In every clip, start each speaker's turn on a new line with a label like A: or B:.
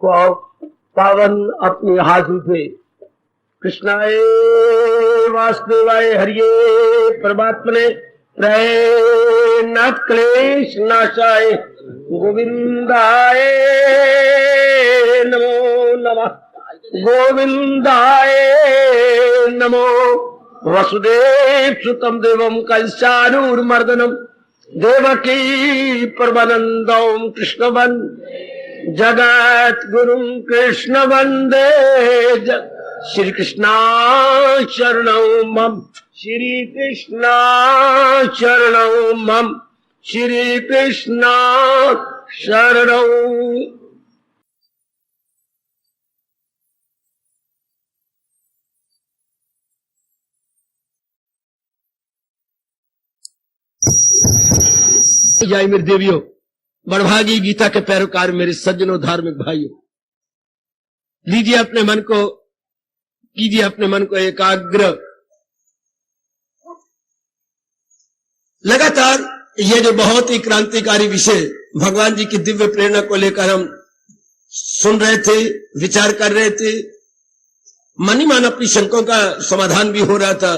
A: को पावन अपनी हाथों से कृष्णाय वासुदेवाय हरिये परमात्मने प्रणत क्लेश नाशाय गोविंदाय नमो नमः गोविंदाय नमो वसुदेव सुतम देवम कंसानूरमर्दनम देवकी परमानंदम कृष्ण वंदे जगत गुरु कृष्ण वंदे श्री कृष्णा शरणं मम श्री कृष्णा शरणं मम श्री कृष्णा शरणं। जय मेरे देवियों, बड़भागी गीता के पैरोकार मेरे सज्जनों धार्मिक भाइयों, लीजिए अपने मन को, कीजिए अपने मन को एकाग्र। लगातार ये जो बहुत ही क्रांतिकारी विषय भगवान जी की दिव्य प्रेरणा को लेकर हम सुन रहे थे, विचार कर रहे थे, मन ही मन अपनी शंकों का समाधान भी हो रहा था,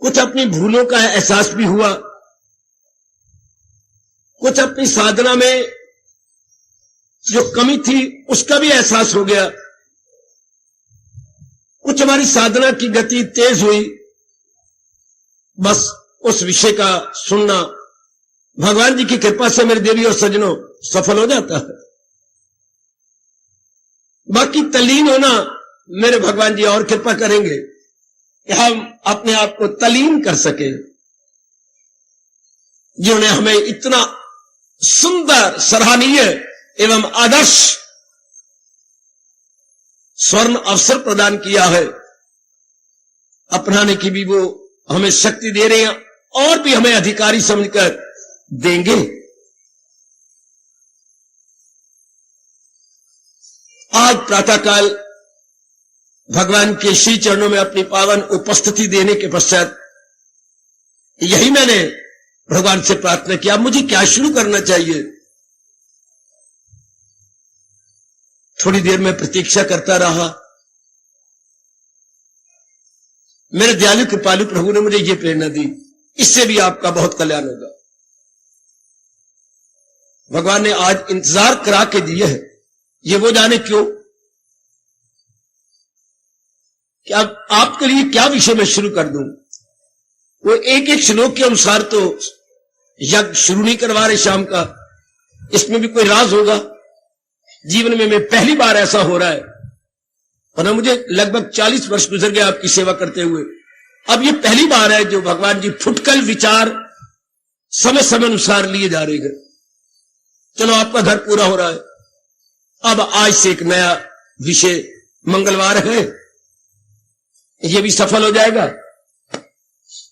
A: कुछ अपनी भूलों का एहसास भी हुआ, कुछ अपनी साधना में जो कमी थी उसका भी एहसास हो गया, कुछ हमारी साधना की गति तेज हुई। बस उस विषय का सुनना भगवान जी की कृपा से मेरे देवी और सज्जनों सफल हो जाता है। बाकी तल्लीन होना मेरे भगवान जी और कृपा करेंगे कि हम अपने आप को तल्लीन कर सके, जिन्होंने हमें इतना सुंदर, सराहनीय एवं आदर्श स्वर्ण अवसर प्रदान किया है, अपनाने की भी वो हमें शक्ति दे रहे हैं और भी हमें अधिकारी समझकर देंगे। आज प्रातःकाल भगवान के श्री चरणों में अपनी पावन उपस्थिति देने के पश्चात यही मैंने भगवान से प्रार्थना किया, मुझे क्या शुरू करना चाहिए। थोड़ी देर में प्रतीक्षा करता रहा, मेरे दयालु कृपालु प्रभु ने मुझे ये प्रेरणा दी, इससे भी आपका बहुत कल्याण होगा। भगवान ने आज इंतजार करा के दिए है, ये वो जाने क्यों, कि अब आपके लिए क्या विषय में शुरू कर दूं। वो एक एक श्लोक के अनुसार तो यज्ञ शुरू नहीं करवा रहे शाम का, इसमें भी कोई राज होगा। जीवन में मैं पहली बार ऐसा हो रहा है, वरना मुझे लगभग 40 वर्ष गुजर गए आपकी सेवा करते हुए। अब ये पहली बार है जो भगवान जी फुटकल विचार समय समय अनुसार लिए जा रहे हैं। चलो आपका घर पूरा हो रहा है, अब आज से एक नया विषय मंगलवार है, ये भी सफल हो जाएगा।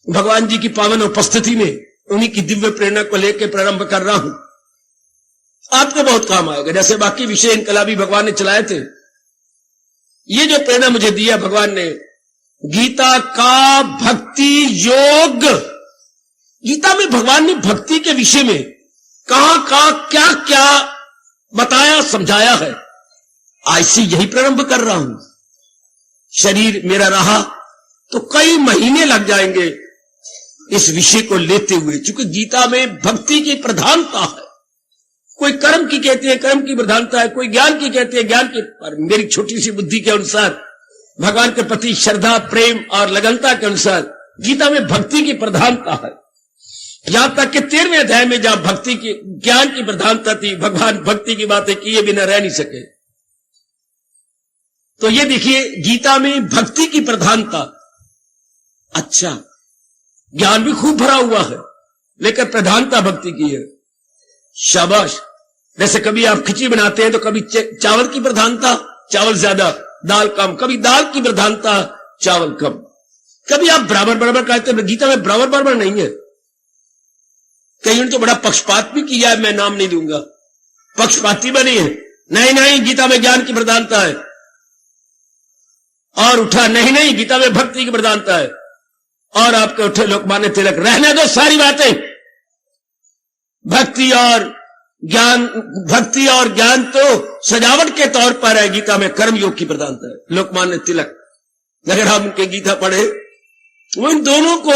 A: भगवान जी की पावन उपस्थिति में उन्हीं की दिव्य प्रेरणा को लेकर प्रारंभ कर रहा हूं, आपके बहुत काम आएगा। जैसे बाकी विषय इनकलाबी भगवान ने चलाए थे, ये जो प्रेरणा मुझे दिया भगवान ने, गीता का भक्ति योग, गीता में भगवान ने भक्ति के विषय में कहां क्या क्या बताया, समझाया है, आज से यही प्रारंभ कर रहा हूं। शरीर मेरा रहा तो कई महीने लग जाएंगे इस विषय को लेते हुए, क्योंकि गीता में भक्ति की प्रधानता है। कोई कर्म की कहते हैं कर्म की प्रधानता है, कोई ज्ञान की कहते हैं ज्ञान की, पर मेरी छोटी सी बुद्धि के अनुसार, भगवान के प्रति श्रद्धा प्रेम और लगनता के अनुसार गीता में भक्ति की प्रधानता है। यहां तक कि 13वें अध्याय में जहां भक्ति की, ज्ञान की प्रधानता थी, भगवान भक्ति की बातें किए बिना रह नहीं सके। तो ये देखिए गीता में भक्ति की प्रधानता, अच्छा ज्ञान भी खूब भरा हुआ है लेकिन प्रधानता भक्ति की है, शाबाश। जैसे कभी आप खिचड़ी बनाते हैं तो कभी चावल की प्रधानता, चावल ज्यादा दाल कम, कभी दाल की प्रधानता चावल कम, कभी आप बराबर बराबर कहते हैं। गीता में बराबर बराबर नहीं है, कहीं तो बड़ा पक्षपात भी किया है, मैं नाम नहीं लूंगा, पक्षपाती बनी है। नहीं गीता में ज्ञान की प्रधानता है, और उठा नहीं गीता में भक्ति की प्रधानता है, और आपके उठे लोकमान्य तिलक, रहने दो सारी बातें, भक्ति और ज्ञान, भक्ति और ज्ञान तो सजावट के तौर पर है। गीता में कर्मयोग की प्रधानता है। लोकमान्य तिलक, अगर हम उनके गीता पढ़े, वो इन दोनों को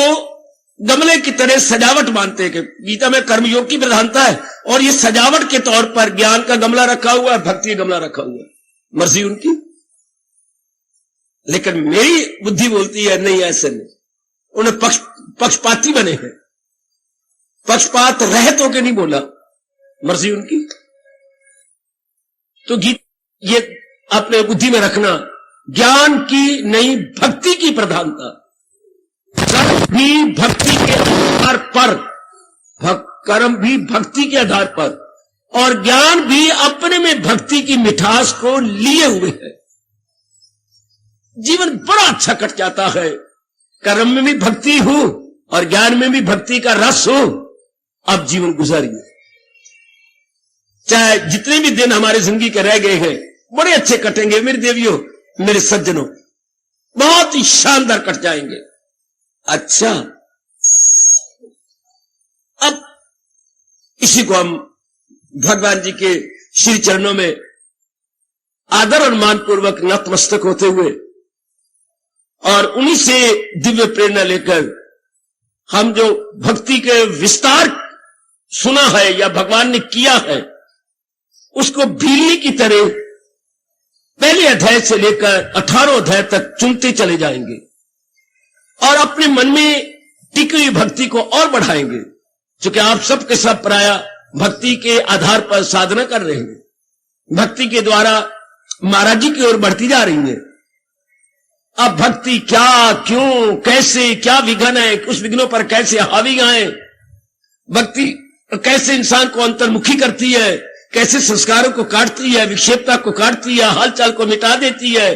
A: गमले की तरह सजावट मानते हैं कि गीता में कर्मयोग की प्रधानता है और ये सजावट के तौर पर ज्ञान का गमला रखा हुआ है, भक्ति का गमला रखा हुआ है। मर्जी उनकी, लेकिन मेरी बुद्धि बोलती है नहीं, ऐसे नहीं। उन्हें पक्षपाती बने हैं, पक्षपात रहित होकर नहीं बोला, मर्जी उनकी। तो ये अपने बुद्धि में रखना, ज्ञान की नहीं भक्ति की प्रधानता। कर्म भी भक्ति के आधार पर, कर्म भी भक्ति के आधार पर, और ज्ञान भी अपने में भक्ति की मिठास को लिए हुए है। जीवन बड़ा अच्छा कट जाता है, कर्म में भी भक्ति हो और ज्ञान में भी भक्ति का रस हो। अब जीवन गुजारिए, चाहे जितने भी दिन हमारे जिंदगी के रह गए हैं बड़े अच्छे कटेंगे मेरे देवियों, मेरे सज्जनों, बहुत ही शानदार कट जाएंगे। अच्छा, अब इसी को हम भगवान जी के श्री चरणों में आदर और मान पूर्वक नतमस्तक होते हुए और उन्हीं से दिव्य प्रेरणा लेकर हम जो भक्ति के विस्तार सुना है या भगवान ने किया है उसको भीलनी की तरह पहले अध्याय से लेकर 18 अध्याय तक चुनते चले जाएंगे और अपने मन में टिकी हुई भक्ति को और बढ़ाएंगे। क्योंकि आप सब के सब प्राय भक्ति के आधार पर साधना कर रहे हैं, भक्ति के द्वारा महाराज जी की ओर बढ़ती जा रही है। अब भक्ति क्या, क्यों, कैसे, क्या विघ्न है, उस विघ्नों पर कैसे हावी आए, भक्ति कैसे इंसान को अंतर्मुखी करती है, कैसे संस्कारों को काटती है, विक्षेपता को काटती है, हालचाल को मिटा देती है,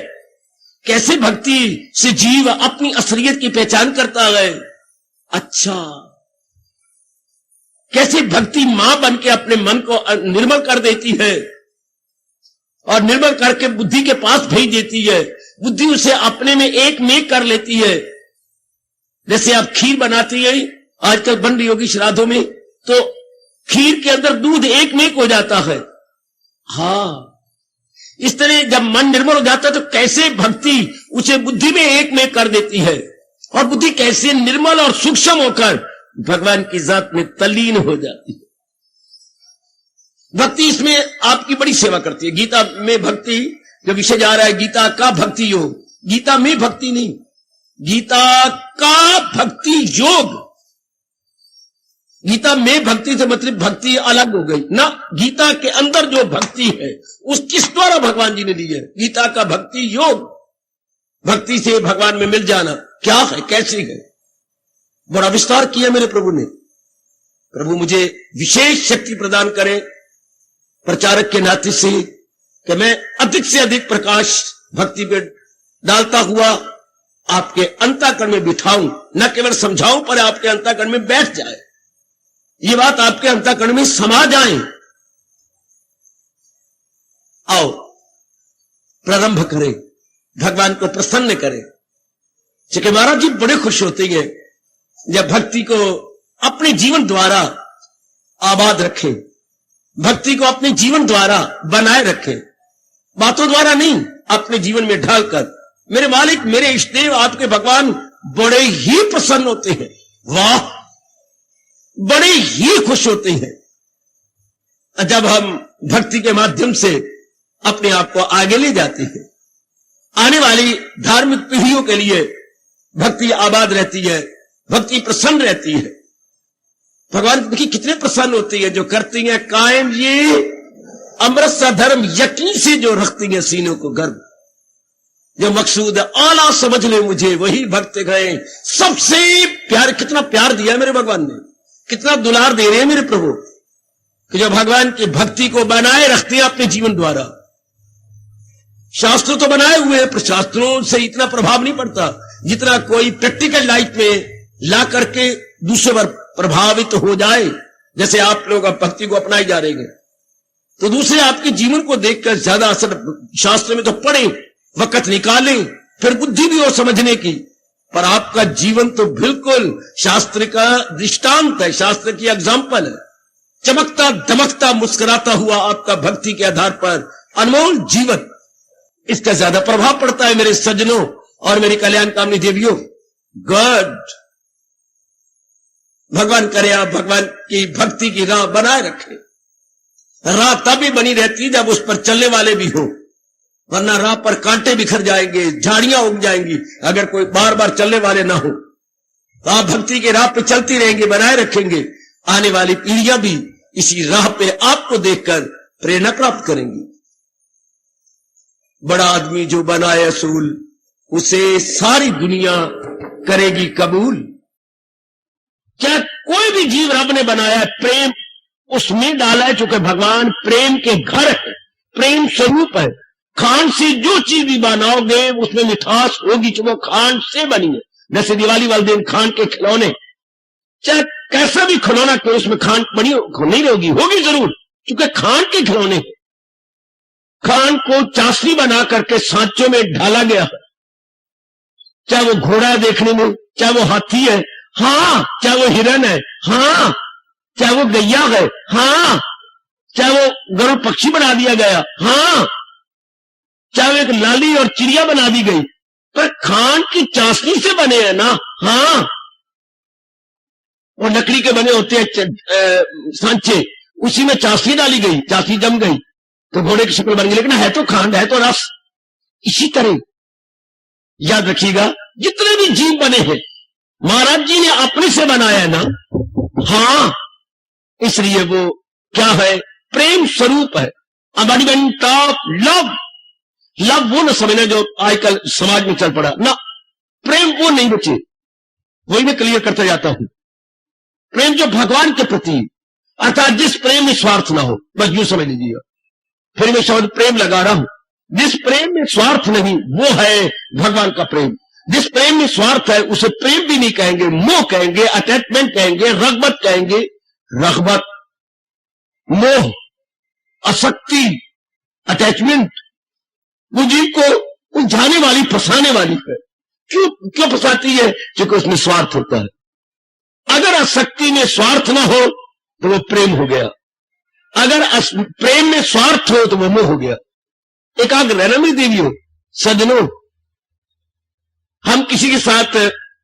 A: कैसे भक्ति से जीव अपनी असलियत की पहचान करता है। अच्छा, कैसे भक्ति मां बन के अपने मन को निर्मल कर देती है और निर्मल करके बुद्धि के पास भेज देती है, बुद्धि उसे अपने में एक में कर लेती है। जैसे आप खीर बनाती है आजकल बन रही होगी श्राद्धों में, तो खीर के अंदर दूध एक में हो जाता है। हाँ, इस तरह जब मन निर्मल हो जाता है तो कैसे भक्ति उसे बुद्धि में एक में कर देती है और बुद्धि कैसे निर्मल और सूक्ष्म होकर भगवान की जात में तल्लीन हो जाती है। भक्ति इसमें आपकी बड़ी सेवा करती है। गीता में भक्ति जो विषय जा रहा है, गीता का भक्ति योग, गीता में भक्ति नहीं, गीता का भक्ति योग। गीता में भक्ति से मतलब भक्ति अलग हो गई ना, गीता के अंदर जो भक्ति है उस किस द्वारा भगवान जी ने दी है, गीता का भक्ति योग। भक्ति से भगवान में मिल जाना क्या है, कैसे है, बड़ा विस्तार किया मेरे प्रभु ने। प्रभु मुझे विशेष शक्ति प्रदान करें प्रचारक के नाते से कि मैं अधिक से अधिक प्रकाश भक्ति पे डालता हुआ आपके अंतःकरण में बिठाऊं, न केवल समझाऊं पर आपके अंतःकरण में बैठ जाए, ये बात आपके अंतःकरण में समा जाए। आओ प्रारंभ करें, भगवान को प्रसन्न करें। क्योंकि महाराज जी बड़े खुश होते हैं जब भक्ति को अपने जीवन द्वारा आबाद रखें, भक्ति को अपने जीवन द्वारा बनाए रखें, बातों द्वारा नहीं, अपने जीवन में ढालकर। मेरे मालिक, मेरे इष्टदेव, आपके भगवान बड़े ही प्रसन्न होते हैं, वाह, बड़े ही खुश होते हैं जब हम भक्ति के माध्यम से अपने आप को आगे ले जाते हैं। आने वाली धार्मिक पीढ़ियों के लिए भक्ति आबाद रहती है, भक्ति प्रसन्न रहती है। भगवान देखिए कितने प्रसन्न होती है जो करती हैं कायम ये अमृत सा धर्म, यकीन से जो रखती हैं सीनों को गर्व। जो मकसूद आला समझ ले मुझे वही भक्त गए सबसे प्यार। कितना प्यार दिया मेरे भगवान ने, कितना दुलार दे रहे हैं मेरे प्रभु कि जो भगवान की भक्ति को बनाए रखते हैं अपने जीवन द्वारा। शास्त्र तो बनाए हुए हैं पर शास्त्रों से इतना प्रभाव नहीं पड़ता जितना कोई प्रैक्टिकल लाइफ में ला करके दूसरे पर प्रभावित हो जाए। जैसे आप लोग अब भक्ति को अपनाए जा रहे हैं तो दूसरे आपके जीवन को देखकर ज्यादा असर, शास्त्र में तो पढ़े, वक्त निकालें, फिर बुद्धि भी हो समझने की, पर आपका जीवन तो बिल्कुल शास्त्र का दृष्टांत है, शास्त्र की एग्जाम्पल है। चमकता दमकता मुस्कुराता हुआ आपका भक्ति के आधार पर अनमोल जीवन, इसका ज्यादा प्रभाव पड़ता है मेरे सज्जनों और मेरी कल्याण कामनी देवियों। गॉड, भगवान करे आप भगवान की भक्ति की राह बनाए रखें। राह तभी बनी रहती है जब उस पर चलने वाले भी हो, वरना राह पर कांटे बिखर जाएंगे, झाड़ियां उग जाएंगी। अगर कोई बार बार चलने वाले ना हो तो आप भक्ति के राह पे चलती रहेंगे, बनाए रखेंगे। आने वाली पीढ़ियां भी इसी राह पे आपको देखकर प्रेरणा प्राप्त करेंगी। बड़ा आदमी जो बनाए असूल, उसे सारी दुनिया करेगी कबूल। क्या कोई भी जीव रब ने बनाया है, प्रेम उसमें डाला है, चूंकि भगवान प्रेम के घर है, प्रेम स्वरूप है। खांड से जो चीज भी बनाओगे उसमें मिठास होगी, चूंकि खांड से बनी है। जैसे दिवाली वाले दिन खांड के खिलौने, चाहे कैसा भी खिलौना क्यों, उसमें खांड बनी नहीं होगी, होगी जरूर, क्योंकि खांड के खिलौने हैं। खांड को चाशनी बना करके सांचों में ढाला गया है, चाहे वो घोड़ा है देखने में, चाहे वो हाथी है, हाँ, चाहे वो हिरन है, हाँ, चाहे वो गैया है, हाँ, चाहे वो गरुड़ पक्षी बना दिया गया, हाँ, चाहे वो एक लाली और चिड़िया बना दी गई, पर खांड की चाशनी से बने हैं ना, हाँ। और लकड़ी के बने होते हैं सांचे, उसी में चाशनी डाली गई, चाशनी जम गई तो घोड़े की शक्ल बन गई, लेकिन है तो खांड, है तो रस। इसी तरह याद रखिएगा, जितने भी जीव बने हैं महाराज जी ने अपने से बनाया है ना, हाँ, इसलिए वो क्या है, प्रेम स्वरूप है। Abundant of love. लव वो न समझना जो आजकल समाज में चल पड़ा ना, प्रेम वो नहीं बचे, वही मैं क्लियर करता जाता हूं। प्रेम जो भगवान के प्रति, अर्थात जिस प्रेम में स्वार्थ ना हो, बस यूं समझ लीजिए। फिर मैं शब्द प्रेम लगा रहा हूं, जिस प्रेम में स्वार्थ नहीं वो है भगवान का प्रेम। जिस प्रेम में स्वार्थ है उसे प्रेम भी नहीं कहेंगे, मोह कहेंगे, अटैचमेंट कहेंगे, रगबत कहेंगे। रगबत, मोह, आसक्ति, अटैचमेंट वो जीव को उलझाने वाली, फंसाने वाली है। क्यों फंसाती है? क्योंकि उसमें स्वार्थ होता है। अगर आसक्ति में स्वार्थ ना हो तो वो प्रेम हो गया, अगर प्रेम में स्वार्थ हो तो वो मोह हो गया। एकाग्र रहना मेरी देवियों, सज्जनों, हम किसी के साथ,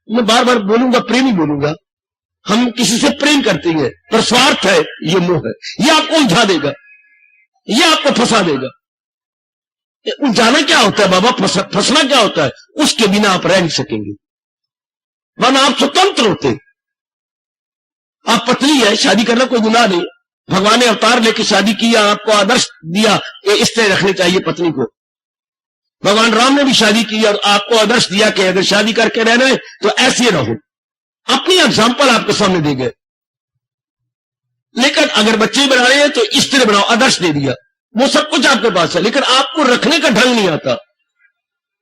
A: मैं बार बार बोलूंगा, प्रेम ही बोलूंगा, हम किसी से प्रेम करते हैं पर स्वार्थ है, ये मोह है। ये आपको उलझा देगा, ये आपको फंसा देगा। उलझाना क्या होता है बाबा, फंसना क्या होता है? उसके बिना आप रह नहीं सकेंगे, वरना आप स्वतंत्र होते। आप पत्नी है, शादी करना कोई गुनाह नहीं, भगवान ने अवतार लेके शादी किया, आपको आदर्श दिया इस तरह रखने चाहिए पत्नी को। भगवान राम ने भी शादी की और आपको आदर्श दिया कि अगर शादी करके रहना है तो ऐसे रहो। अपनी एग्जाम्पल आपके सामने दे गए। लेकिन अगर बच्चे बना रहे हैं तो इस तरह बनाओ, आदर्श दे दिया, वो सब कुछ आपके पास है, लेकिन आपको रखने का ढंग नहीं आता।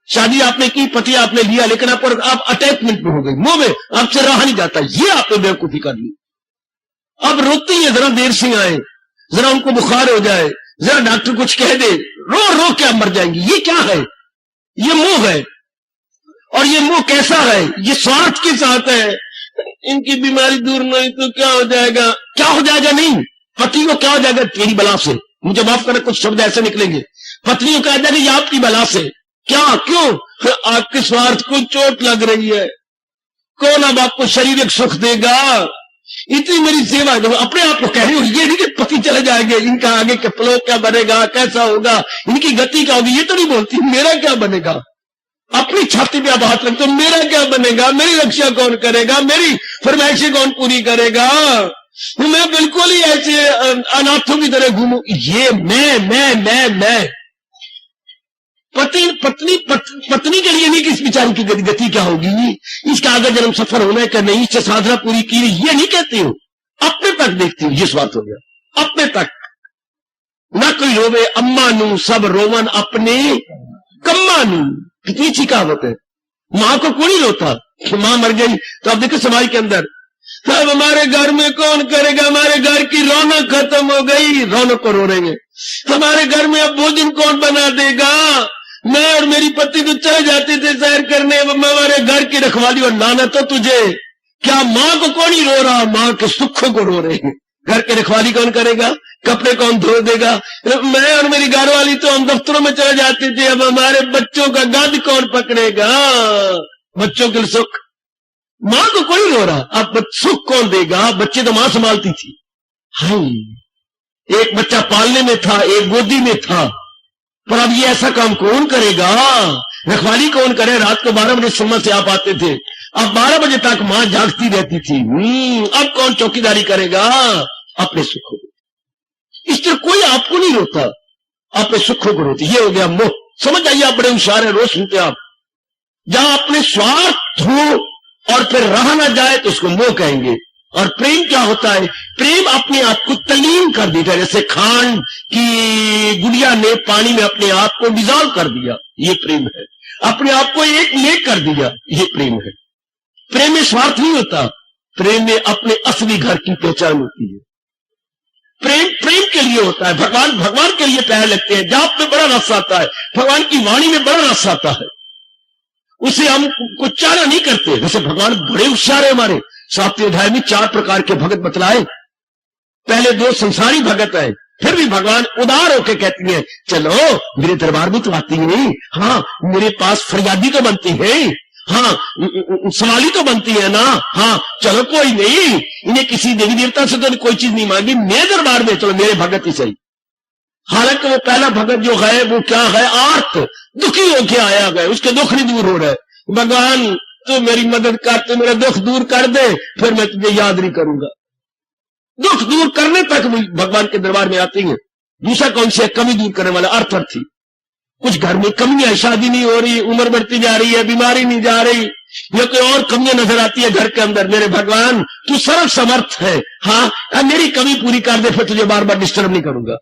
A: शादी आपने की, पति आपने लिया, लेकिन आप अटैचमेंट में हो गई, मुंह में आपसे रहा नहीं जाता। ये आपने बेवकूफी कर ली। अब रोकती है, जरा देर से आए, जरा उनको बुखार हो जाए, जरा डॉक्टर कुछ कह दे, रो रो के आप मर जाएंगी। ये क्या है? ये मोह है। और ये मोह कैसा है? ये स्वार्थ के साथ है। इनकी बीमारी दूर नहीं तो क्या हो जाएगा? क्या हो जाएगा? नहीं, पति को क्या हो जाएगा? तेरी बला से। मुझे माफ करना, कुछ शब्द ऐसे निकलेंगे। पत्नी को कहा जाएगा ये आपकी बला से। क्या? क्यों? आपके स्वार्थ को चोट लग रही है। कौन अब आपको शारीरिक सुख देगा? इतनी मेरी सेवा है, अपने आप को कह रही हो। ये नहीं कि पति चले जाएंगे, इनका आगे के फ्लो क्या बनेगा, कैसा होगा, इनकी गति क्या होगी, ये तो नहीं बोलती। मेरा क्या बनेगा? अपनी छाती पे आप हाथ रखते हो, मेरा क्या बनेगा, मेरी रक्षा कौन करेगा, मेरी फरमाइशें कौन पूरी करेगा? मैं बिल्कुल ही ऐसे अनाथों की तरह घूमू। ये मैं पत्नी के लिए नहीं कि इस बेचारी की गति क्या होगी, इसका आगे जन्म सफल होना है कि नहीं, इससे साधना पूरी की, ये नहीं कहती हो। अपने तक देखती हो। ये स्वार्थ हो गया, अपने तक। ना कोई रोवे अम्मा नू, सब रोवन अपने कम्मा नू। कितनी अच्छी कहावत है। मां को कोई नहीं रोता कि मां मर गई। तो अब देखो समाज के अंदर, अब हमारे घर में कौन करेगा, हमारे घर की रौनक खत्म हो गई, रौनक को रो रहे हैं। हमारे घर में अब भोजन कौन बना देगा? मैं और मेरी पत्नी तो चले जाते थे सैर करने, हमारे घर की रखवाली। और लाना तो तुझे, क्या मां को कौन ही रो रहा? मां के सुखों को रो रहे हैं। घर की रखवाली कौन करेगा, कपड़े कौन धो देगा। मैं और मेरी घरवाली तो हम दफ्तरों में चले जाते थे, अब हमारे बच्चों का गद कौन पकड़ेगा। बच्चों के सुख, मां को कोई रो रहा, अब सुख कौन देगा, बच्चे तो मां संभालती थी। हाय, एक बच्चा पालने में था, एक गोदी में था, पर अब ये ऐसा काम कौन करेगा, रखवाली कौन करे। रात को 12 बजे सुम्मा से आप आते थे, अब 12 बजे तक मां जागती रहती थी। अब कौन चौकीदारी करेगा अपने सुखों को। इस तरह कोई आपको नहीं रोता, अपने सुखों को रोते। ये हो गया मोह। समझ आइए, आप बड़े होशियार हैं, रोज सुनते आप। जहां अपने स्वार्थ हो और फिर रहा ना जाए तो उसको मोह कहेंगे। और प्रेम क्या होता है, प्रेम अपने आप को तलीम कर देता, जैसे खांड की गुड़िया ने पानी में अपने आप को डिजॉल्व कर दिया, ये प्रेम है। अपने आप को एक लेक कर दिया, ये प्रेम है। प्रेम में स्वार्थ नहीं होता, प्रेम में अपने असली घर की पहचान होती है। प्रेम प्रेम के लिए होता है। भगवान के लिए पैर लगते हैं। जाप में बड़ा रस आता है, भगवान की वाणी में बड़ा रस आता है, उसे हम कुछ चारा नहीं करते। वैसे भगवान बड़े होशियार है हमारे। 7वें अध्याय में 4 प्रकार के भगत बतलाए। पहले 2 संसारी भगत है, फिर भी भगवान उदार होकर कहती है, चलो मेरे दरबार में तो आती है, हाँ मेरे पास फरियादी तो बनती है, हाँ सवाली तो बनती है ना, हाँ चलो कोई नहीं, इन्हें किसी देवी देवता से तो कोई चीज नहीं मांगी, मेरे दरबार में चलो, मेरे भगत ही सही। हालांकि वो पहला भगत जो है वो क्या है, आर्त दुखी होके आया गया, उसके दुख नहीं दूर हो रहे। भगवान तो मेरी मदद कर, तो मेरा दुख दूर कर दे, फिर मैं तुझे याद नहीं करूंगा। दुख दूर करने तक भगवान के दरबार में आती है। दूसरा कौन सी है, कमी दूर करने वाला अर्थी। कुछ घर में कमियां है, शादी नहीं हो रही, उम्र बढ़ती जा रही है, बीमारी नहीं जा रही, या कोई और कमियां नजर आती है घर के अंदर, मेरे भगवान तू सर्व समर्थ है, हाँ मेरी कमी पूरी कर दे, फिर तुझे बार बार डिस्टर्ब नहीं करूंगा।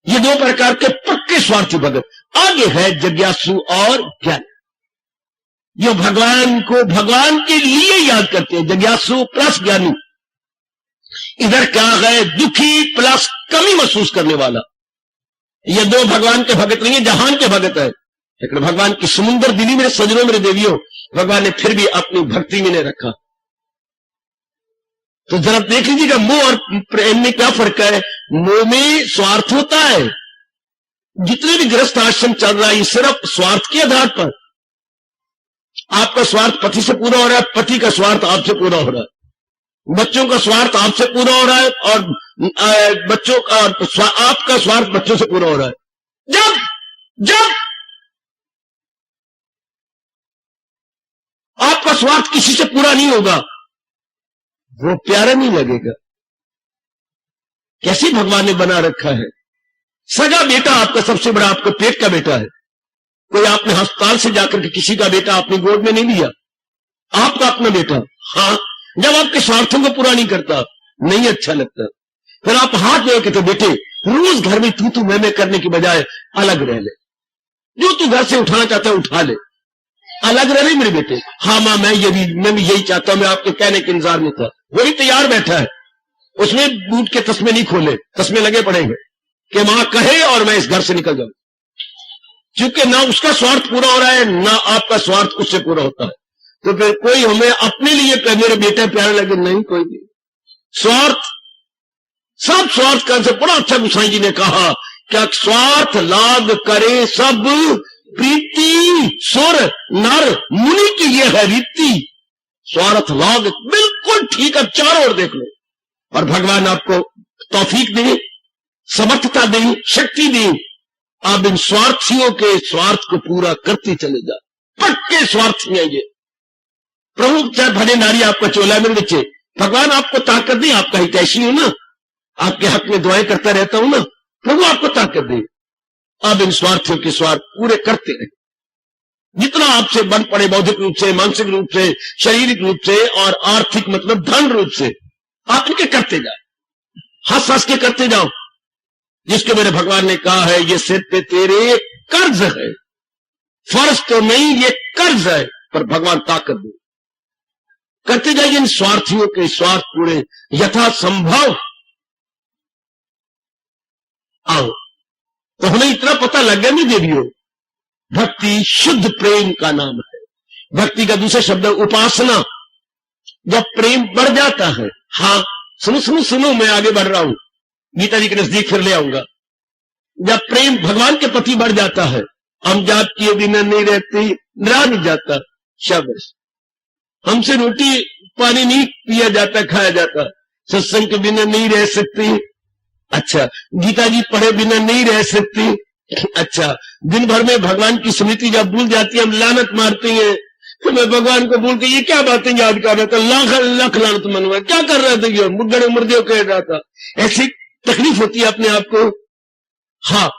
A: ये 2 प्रकार के पक्के स्वार्थी भगत। आगे है जिज्ञासु और ज्ञानी। जो भगवान को भगवान के लिए याद करते हैं, जिज्ञासु प्लस ज्ञानी। इधर क्या है, दुखी प्लस कमी महसूस करने वाला। ये 2 भगवान के भगत नहीं है, जहान के भगत है। लेकिन भगवान की समुंदर दिली मेरे सजनों, मेरे देवियों, भगवान ने फिर भी अपनी भक्ति में ने रखा। तो जरा देख लीजिएगा, मोह और प्रेम में क्या फर्क है। मोह में स्वार्थ होता है। जितने भी गृहस्थ आश्रम चल रहा है, ये सिर्फ स्वार्थ के आधार पर। आपका स्वार्थ पति से पूरा हो रहा है, पति का स्वार्थ आपसे पूरा हो रहा है, बच्चों का स्वार्थ आपसे पूरा हो रहा है, और बच्चों का आपका स्वार्थ बच्चों से पूरा हो रहा है। जब आपका स्वार्थ किसी से पूरा नहीं होगा, वो प्यारा नहीं लगेगा। कैसे भगवान ने बना रखा है। सगा बेटा आपका सबसे बड़ा आपका पेट का बेटा है। कोई आपने अस्पताल से जाकर के किसी का बेटा अपनी गोद में नहीं लिया, आपका अपना बेटा। हाँ, जब आपके स्वार्थों को पूरा नहीं करता, नहीं अच्छा लगता, फिर आप हाथ में कहते, बेटे रोज घर में तू मैं करने की बजाय अलग रह ले, जो तू घर से उठाना चाहता है उठा ले, अलग रह ले मेरे बेटे। हाँ मां, मैं भी यही चाहता हूं, मैं आपके कहने के इंतजार में था। वही तैयार बैठा है, उसमें बूट के तस्मे नहीं खोले, तस्मे लगे पड़े हैं कि मां कहे और मैं इस घर से निकल जाऊं। क्योंकि ना उसका स्वार्थ पूरा हो रहा है, ना आपका स्वार्थ उससे पूरा होता है। तो फिर कोई हमें अपने लिए मेरे बेटे प्यारे लगे, नहीं कोई नहीं। स्वार्थ, सब स्वार्थ का से बड़ा अच्छा गोसाई जी ने कहा, क्या स्वार्थ लाग करे सब प्रीति, सुर नर मुनि की ये है रीति। स्वार्थ लाग, बिल्कुल ठीक। अब चारों ओर देख लो, और भगवान आपको तौफीक दे, समर्थता दे, शक्ति दे, आप इन स्वार्थियों के स्वार्थ को पूरा करते चले जा। पक्के स्वार्थी हैं ये। प्रभु चाहे भले नारी आपका चोला में नीचे, भगवान आपको ताकत दे, आपका हितैषी हूं ना, आपके हक में दुआएं करता रहता हूं ना, प्रभु आपको ताकत दे। आप इन स्वार्थियों के स्वार्थ पूरे करते रहे। जितना आपसे बन पड़े, बौद्धिक रूप से, मानसिक रूप से, शारीरिक रूप से और आर्थिक मतलब धन रूप से, आप इनके करते जाओ, हंस हंस के करते जाओ। जिसके मेरे भगवान ने कहा है, ये सिर पे तेरे कर्ज है, फर्ज तो नहीं, ये कर्ज है, पर भगवान ताकत दे। करते जाइए इन स्वार्थियों के स्वार्थ पूरे यथासंभव। आओ, तो हमें इतना पता लग गया नहीं देवियों, भक्ति शुद्ध प्रेम का नाम है। भक्ति का दूसरा शब्द है उपासना। जब प्रेम बढ़ जाता है, हाँ सुनो सुनो सुनो, मैं आगे बढ़ रहा हूं, गीता जी के नजदीक फिर ले आऊंगा। जब प्रेम भगवान के प्रति बढ़ जाता है, हम जाप किए बिना नहीं रहते, रहा नहीं जाता, शाबाश। हमसे रोटी पानी नहीं पिया जाता, खाया जाता, सत्संग के बिना नहीं रह सकते, अच्छा। गीता जी पढ़े बिना नहीं रह सकते, अच्छा। दिन भर में भगवान की स्मृति जब भूल जाती है, हम लानत मारते हैं, तो मैं भगवान को भूल के ये क्या बातें याद कर रहा था, लाख लाख लानत मनवा, क्या कर रहा था, ये मुर्गड़े मुर्दे कह रहा था, ऐसी तकलीफ होती है अपने आप को। हाँ,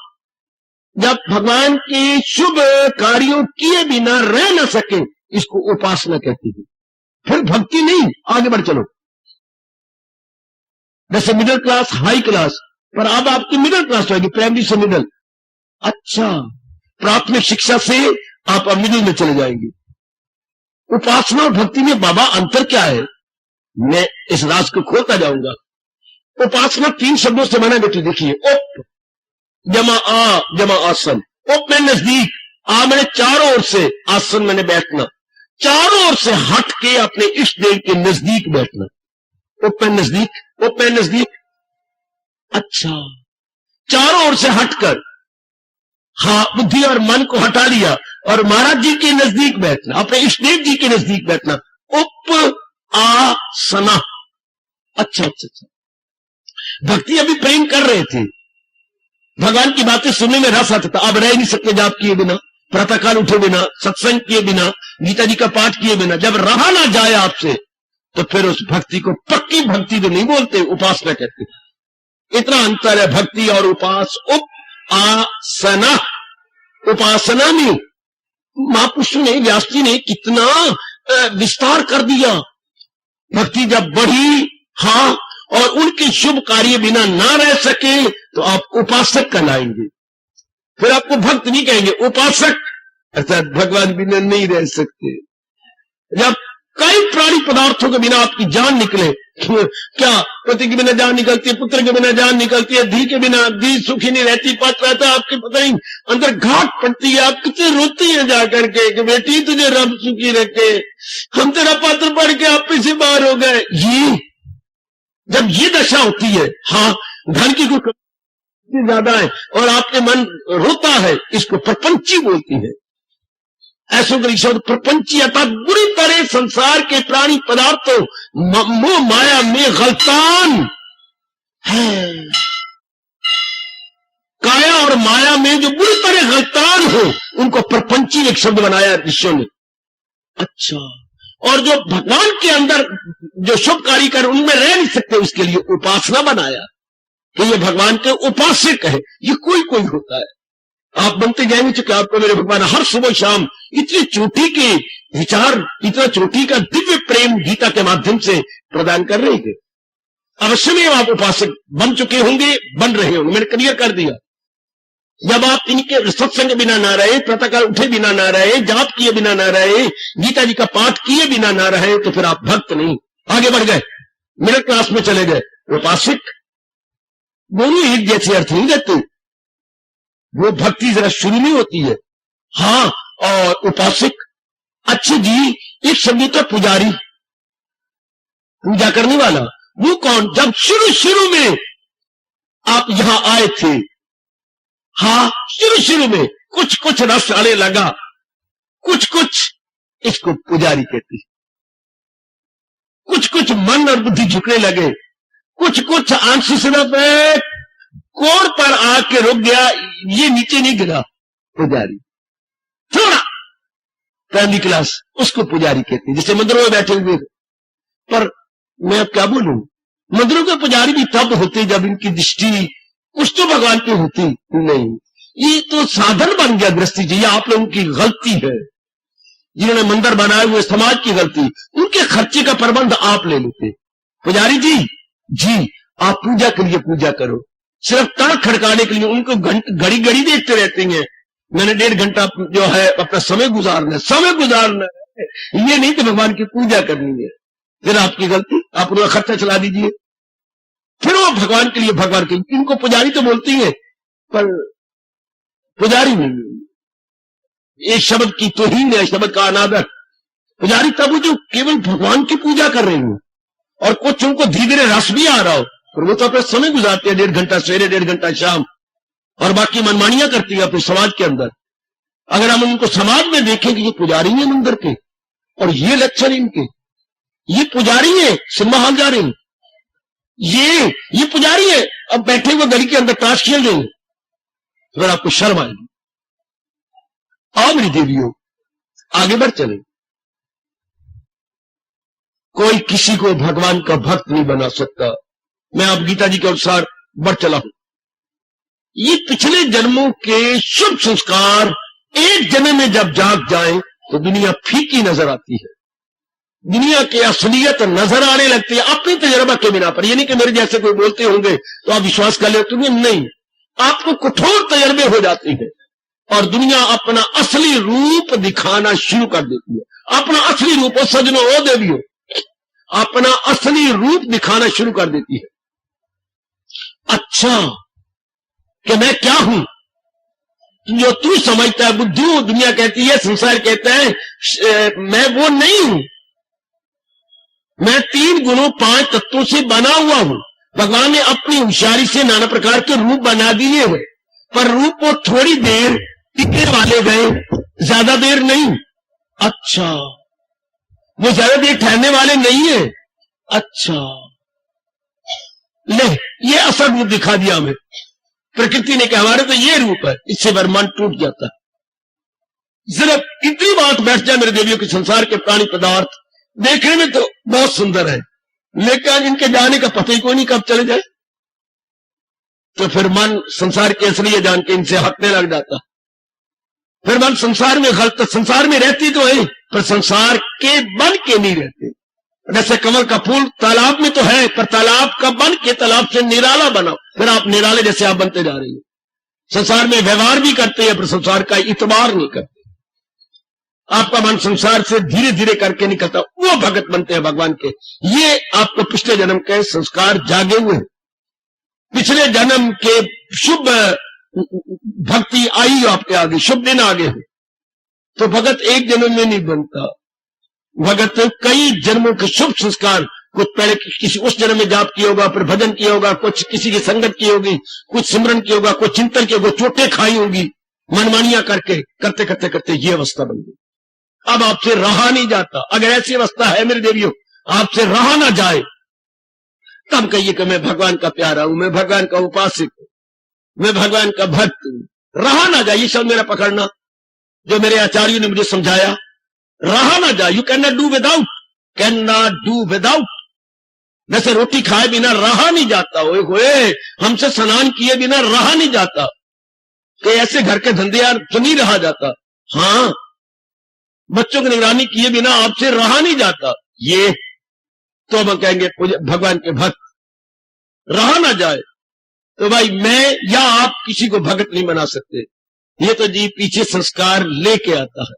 A: जब भगवान के शुभ कार्यों किए बिना रह ना सके, इसको उपासना कहती है। फिर भक्ति नहीं, आगे बढ़ चलो। जैसे मिडिल क्लास, हाई क्लास, पर अब आपकी मिडिल क्लास होगी, प्राइमरी से मिडिल, अच्छा। प्राथमिक शिक्षा से आप अब मिडिल में चले जाएंगे। उपासना और भक्ति में बाबा अंतर क्या है, मैं इस राज को खोलता जाऊंगा। उपासना 3 शब्दों से बना, बेटी देखिए, उप जमा आ जमा आसन। उप में नजदीक, आ मैंने चारों ओर से, आसन मैंने बैठना, चारों ओर से हट के अपने इष्ट देव के नजदीक बैठना। उप में नजदीक, उप में नजदीक, अच्छा। चारों ओर से हटकर, हाँ, बुद्धि और मन को हटा लिया और महाराज जी के नजदीक बैठना, अपने इष्ट देव जी के नजदीक बैठना। उप आसना, अच्छा अच्छा अच्छा। भक्ति अभी प्रेम कर रहे थे, भगवान की बातें सुनने में रस आता था, अब रह नहीं सकते जाप किए बिना, प्रातःकाल उठे बिना, सत्संग किए बिना, गीता जी का पाठ किए बिना। जब रहा ना जाए आपसे, तो फिर उस भक्ति को पक्की भक्ति तो नहीं बोलते, उपासना कहते। इतना अंतर है भक्ति और उपास। उप आसना, उपासना में महापुरुषों ने, व्यास जी ने कितना विस्तार कर दिया। भक्ति जब बढ़ी, हाँ, और उनके शुभ कार्य बिना ना रह सके, तो आप उपासक कहलाएंगे। फिर आपको भक्त नहीं कहेंगे, उपासक, अर्थात भगवान बिना नहीं रह सकते। जब कई प्राणी पदार्थों के बिना आपकी जान निकले, क्या पति के बिना जान निकलती है, पुत्र के बिना जान निकलती है, धी के बिना धी सुखी नहीं रहती, पच रहता है, आपके पता नहीं अंदर घाट पड़ती है, आप कितने रोती हैं जाकर के कि बेटी तुझे रब सुखी रखे, हम तेरा पात्र पढ़ के आप पे से बाहर हो गए। ये जब ये दशा होती है, हाँ, धन की कोई ज्यादा है और आपके मन रोता है, इसको प्रपंची बोलती है। ऐसो शब्द प्रपंची अर्थात बुरी तरह संसार के प्राणी पदार्थों मोह माया में गलतान है। काया और माया में जो बुरी तरह गलतान हो, उनको प्रपंची एक शब्द बनाया ऋषियों ने, अच्छा। और जो भगवान के अंदर जो शुभ कार्य कर उनमें रह नहीं सकते, उसके लिए उपासना बनाया कि ये भगवान के उपासक है। ये कोई कोई होता है, आप बनते जाएंगे चूंकि आपको मेरे भगवान हर सुबह शाम इतनी चोटी के विचार, इतना चोटी का दिव्य प्रेम गीता के माध्यम से प्रदान कर रहे थे। अवश्य में आप उपासक बन चुके होंगे, बन रहे होंगे, मैंने क्लियर कर दिया। जब आप इनके सत्संग के बिना ना रहे, प्रातःकाल उठे बिना ना रहे, जाप किए बिना ना रहे, गीता जी का पाठ किए बिना ना रहे, तो फिर आप भक्त नहीं। आगे बढ़ गए, मिडिल क्लास में चले गए। उपासक दोनों एक जैसे अर्थ नहीं देते, वो भक्ति जरा शुरू में होती है, हाँ, और उपासक, अच्छे जी। एक शब्द होता पुजारी, पूजा करने वाला, वो कौन? जब शुरू शुरू में आप यहां आए थे, हाँ, शुरू शुरू में कुछ कुछ रस आने लगा, कुछ कुछ, इसको पुजारी कहती है। कुछ कुछ मन और बुद्धि झुकने लगे, कुछ कुछ आंसू सिर्फ कोर पर आके रुक गया, ये नीचे नहीं गिरा, पुजारी। थोड़ा पहली क्लास, उसको पुजारी कहते हैं। जैसे मंदिरों में बैठे हुए, पर मैं अब क्या बोलूं, मंदिरों के पुजारी भी तब होते जब इनकी दृष्टि कुछ तो भगवान की होती नहीं। ये तो साधन बन गया गृहस्थी जी, ये आप लोगों की गलती है, जिन्होंने मंदिर बनाए हुए समाज की गलती। उनके खर्चे का प्रबंध आप ले लेते, पुजारी जी जी आप पूजा के लिए पूजा करो, सिर्फ ताक खड़काने के लिए उनको घड़ी घड़ी देखते रहते हैं। मैंने 1.5 घंटा जो है अपना समय गुजारना है, ये नहीं कि भगवान की पूजा करनी है। फिर आपकी गलती, आप उनका खर्चा चला दीजिए, फिर वो भगवान के लिए, भगवान के लिए। इनको पुजारी तो बोलती है, पर पुजारी नहीं, इस शब्द की तौहीन है, शब्द का अनादर। पुजारी तब जो केवल भगवान की पूजा कर रहे हो, और कुछ उनको धीरे धीरे रस भी आ रहा हो, और वो तो अपना समय गुजारते हैं, 1.5 घंटा सवेरे 1.5 घंटा शाम, और बाकी मनमानियां करती है अपने समाज के अंदर। अगर हम उनको समाज में देखें कि ये पुजारी हैं मंदिर के, और ये लक्षण इनके, ये पुजारी है, सिनेमा हॉल जा रहे हैं, ये पुजारी है, अब बैठे हुए गली के अंदर ताश खेल रहे हैं, तो फिर आपको शर्म आएगी। आओ मेरी देवियों, आगे बढ़ चले। कोई किसी को भगवान का भक्त नहीं बना सकता। मैं आप गीता जी के अनुसार बढ़ चला हूं। ये पिछले जन्मों के शुभ संस्कार एक जन्म में जब जाग जाए तो दुनिया फीकी नजर आती है, दुनिया की असलियत नजर आने लगती है अपने तजर्बा के बिना पर। ये नहीं कि मेरे जैसे कोई बोलते होंगे तो आप विश्वास कर लेते होंगे, नहीं, आपको कठोर तजर्बे हो जाते हैं और दुनिया अपना असली रूप दिखाना शुरू कर देती है। अपना असली रूप, और सजनों ओ देवियों, अपना असली रूप दिखाना शुरू कर देती है। अच्छा कि मैं क्या हूं, जो तू समझता है बुद्धू, दुनिया कहती है, संसार कहता है मैं वो नहीं हूं। मैं 3 गुणों 5 तत्वों से बना हुआ हूं। भगवान ने अपनी होशियारी से नाना प्रकार के रूप बना दिए हैं, पर रूप वो थोड़ी देर टिकने वाले गए, ज्यादा देर नहीं। अच्छा, वो ज्यादा देर ठहरने वाले नहीं है। अच्छा, ले ये असल रूप दिखा दिया हमें प्रकृति ने, कि हमारे तो ये रूप है, इससे ब्रह्मांड टूट जाता है। सिर्फ इतनी बात बैठ जाए मेरे देवियों के, संसार के प्राणी पदार्थ देखने में तो बहुत सुंदर है, लेकिन इनके जाने का पता ही कोई नहीं कब चले जाए। तो फिर मन संसार के असलियत जान के इनसे हटने लग जाता। फिर मन संसार में गलत, संसार में रहती तो है पर संसार के बन के नहीं रहते। जैसे कमल का फूल तालाब में तो है, पर तालाब का बन के तालाब से निराला बनाओ, फिर आप निराले जैसे आप बनते जा रहे हैं। संसार में व्यवहार भी करते हैं पर संसार का इतबार नहीं करते। आपका मन संसार से धीरे धीरे करके निकलता, वो भगत बनते हैं भगवान के। ये आपको पिछले जन्म के संस्कार जागे हुए हैं, पिछले जन्म के शुभ भक्ति आई आपके आगे, शुभ दिन आगे हैं। तो भगत एक जन्म में नहीं बनता, भगत कई जन्मों के शुभ संस्कार, कुछ पहले किसी उस जन्म में जाप किया होगा, फिर भजन किया होगा, कुछ किसी की संगत की होगी, कुछ सिमरन किया होगा, कुछ चिंतन किया होगा, चोटें खाई होगी, मनमानियां करके करते करते करते ये अवस्था बन गई। अब आपसे रहा नहीं जाता। अगर ऐसी अवस्था है मेरे देवियों, आपसे रहा ना जाए, तब कहिए कि मैं भगवान का प्यारा हूं, मैं भगवान का उपासक हूं, मैं भगवान का भक्त हूं। रहा ना जाए, ये शब्द मेरा पकड़ना, जो मेरे आचार्यों ने मुझे समझाया, रहा ना जाए। You can not do without, can not do without. जैसे रोटी खाए बिना रहा नहीं जाता, होए हमसे स्नान किए बिना रहा नहीं जाता, कि ऐसे घर के धंधे यार तो नहीं रहा जाता। हाँ, बच्चों की निगरानी किए बिना आपसे रहा नहीं जाता। ये तो हम कहेंगे भगवान के भक्त। रहा ना जाए तो भाई मैं या आप किसी को भगत नहीं बना सकते। ये तो जी पीछे संस्कार लेके आता है।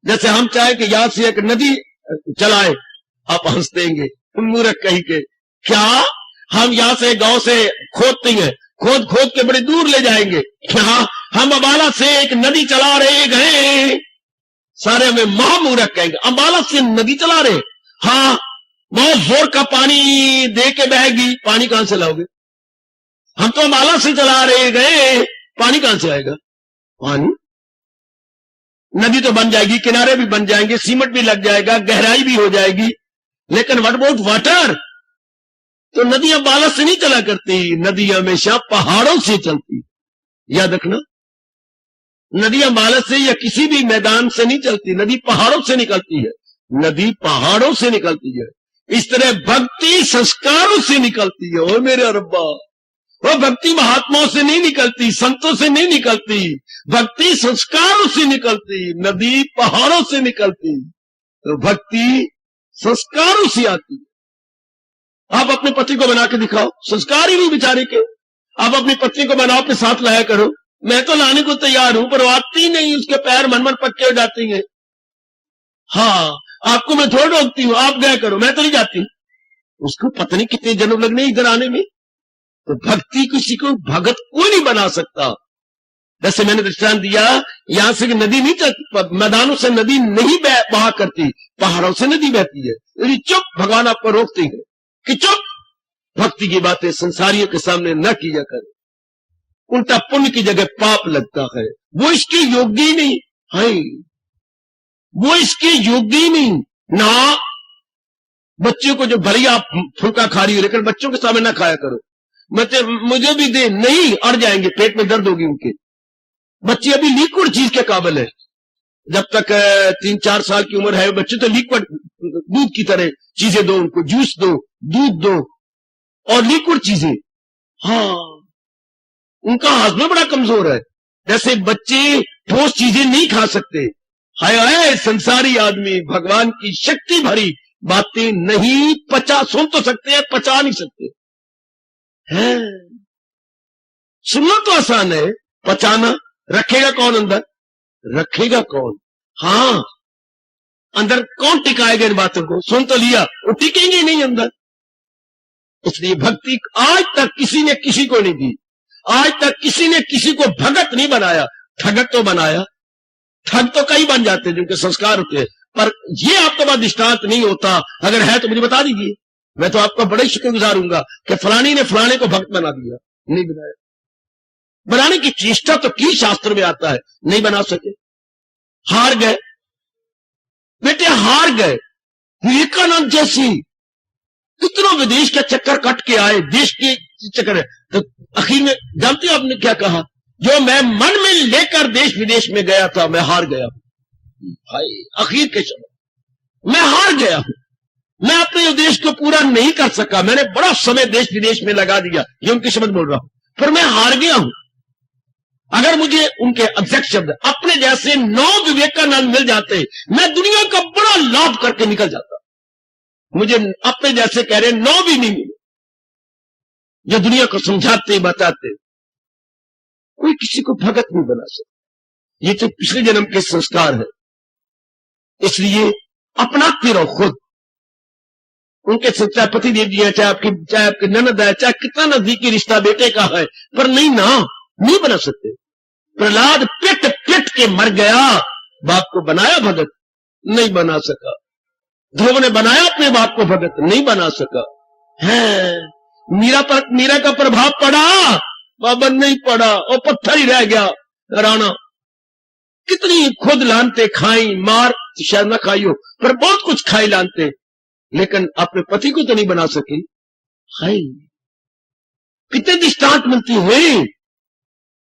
A: जैसे हम चाहे कि यहां से एक नदी चलाए, आप हंस देंगे मूर्ख कहीं के, क्या हम यहां से गांव से खोदते हैं, खोद खोद के बड़े दूर ले जाएंगे, क्या हम अम्बाला से एक नदी चला रहे गए, सारे हमें महामूर्ख कहेंगे। अम्बाला से नदी चला रहे, हाँ बहुत जोर का पानी दे के बहेगी, पानी कहां से लाओगे? हम तो अम्बाला से चला रहे गए, पानी कहां से आएगा? पानी, नदी तो बन जाएगी, किनारे भी बन जाएंगे, सीमेंट भी लग जाएगा, गहराई भी हो जाएगी, लेकिन व्हाट अबाउट वाटर? तो नदी अम्बाला से नहीं चला करती, नदी हमेशा पहाड़ों से चलती। याद रखना, नदी अम्बाला से या किसी भी मैदान से नहीं चलती, नदी पहाड़ों से निकलती है, नदी पहाड़ों से निकलती है। इस तरह भक्ति संस्कारों से निकलती है। ओ मेरे रब्बा, वो भक्ति महात्माओं से नहीं निकलती, संतों से नहीं निकलती, भक्ति संस्कारों से निकलती, नदी पहाड़ों से निकलती, तो भक्ति संस्कारों से आती है। आप अपने पति को बना के दिखाओ, संस्कार ही नहीं बेचारे के। आप अपनी पत्नी को बनाओ के साथ लाया करो, मैं तो लाने को तैयार हूं पर वो आती नहीं, उसके पैर मन पक्के हो जाते हैं। हाँ, आपको मैं थोड़ा रोकती हूं, आप गया करो, मैं तो नहीं जाती। उसको पता नहीं कितने जन्म लगने इधर आने में। तो भक्ति किसी को भगत कोई नहीं बना सकता। जैसे मैंने दृष्टांत दिया, यहां से नदी नहीं चलती, मैदानों से नदी नहीं बहा करती, पहाड़ों से नदी बहती है। चुप, भगवान आपको रोकते हैं। कि चुप, भक्ति की बातें संसारियों के सामने न किया करे, उल्टा पुण्य की जगह पाप लगता है। वो इसके योग्य ही नहीं है, वो इसके योग्य ही नहीं ना। बच्चों को जो भले आप फुल्का खा रही हो, लेकिन बच्चों के सामने ना खाया करो। मुझे भी दे, नहीं, अड़ जाएंगे, पेट में दर्द होगी उनके। बच्चे अभी लिक्विड चीज के काबिल है। जब तक 3-4 साल की उम्र है, बच्चे तो लिक्विड दूध की तरह चीजें दो उनको, जूस दो, दूध दो और लिक्विड चीजें। हाँ, उनका हाजमा बड़ा कमजोर है। जैसे बच्चे ठोस चीजें नहीं खा सकते। हाय हाय, संसारी आदमी भगवान की शक्ति भरी बातें नहीं सुन तो सकते हैं, पचा नहीं सकते हैं। सुनना तो आसान है, पचाना रखेगा कौन अंदर, रखेगा कौन? हाँ, अंदर कौन टिकाएगा इन बातों को? सुन तो लिया, वो टिकेंगे नहीं अंदर। इसलिए भक्ति आज तक किसी ने किसी को नहीं दी, आज तक किसी ने किसी को भगत नहीं बनाया। ठगत तो बनाया, ठग तो कई बन जाते हैं जिनके संस्कार होते हैं, पर ये आपके पास दृष्टांत नहीं होता। अगर है तो मुझे बता दीजिए, मैं तो आपका बड़े शुक्रगुजार हूंगा कि फलानी ने फलाने को भक्त बना दिया। नहीं बनाया, बनाने की चेष्टा तो की, शास्त्र में आता है, नहीं बना सके, हार गए बेटे, हार गए। विवेकानंद जैसी कितनों विदेश का चक्कर कट के आए, देश के चक्कर है, तो आखिर में जानते हो आपने क्या कहा? जो मैं मन में लेकर देश विदेश में गया था, मैं हार गया हूं। भाई, आखिर के समय मैं हार गया हूं, मैं अपने देश को पूरा नहीं कर सका, मैंने बड़ा समय देश विदेश में लगा दिया, ये उनके शब्द बोल रहा हूं, पर मैं हार गया हूं। अगर मुझे उनके एग्जैक्ट शब्द अपने जैसे 9 विवेकानंद मिल जाते, मैं दुनिया का बड़ा लाभ करके निकल जाता। मुझे अपने जैसे कह रहे 9 भी नहीं मिले जो दुनिया को समझाते बताते। कोई किसी को भगत नहीं बना सकता, ये तो पिछले जन्म के संस्कार है। इसलिए अपनाते रहो खुद उनके, चाहे पति देव जी है, चाहे आपकी ननद है, चाहे कितना नजदीकी रिश्ता बेटे का है, पर नहीं बना सकते। प्रहलाद पिट पिट के मर गया, बाप को बनाया भगत, नहीं बना सका। ध्रुव ने बनाया अपने बाप को भगत, नहीं बना सका है। मीरा का प्रभाव पड़ा, बाबा नहीं पड़ा, और पत्थर ही रह गया। राणा कितनी खुद लानते खाई, मार शायद ना खाई हो, पर बहुत कुछ खाई लानते, लेकिन अपने पति को तो नहीं बना सके। हाय, कितने दृष्टांत मिलती हुए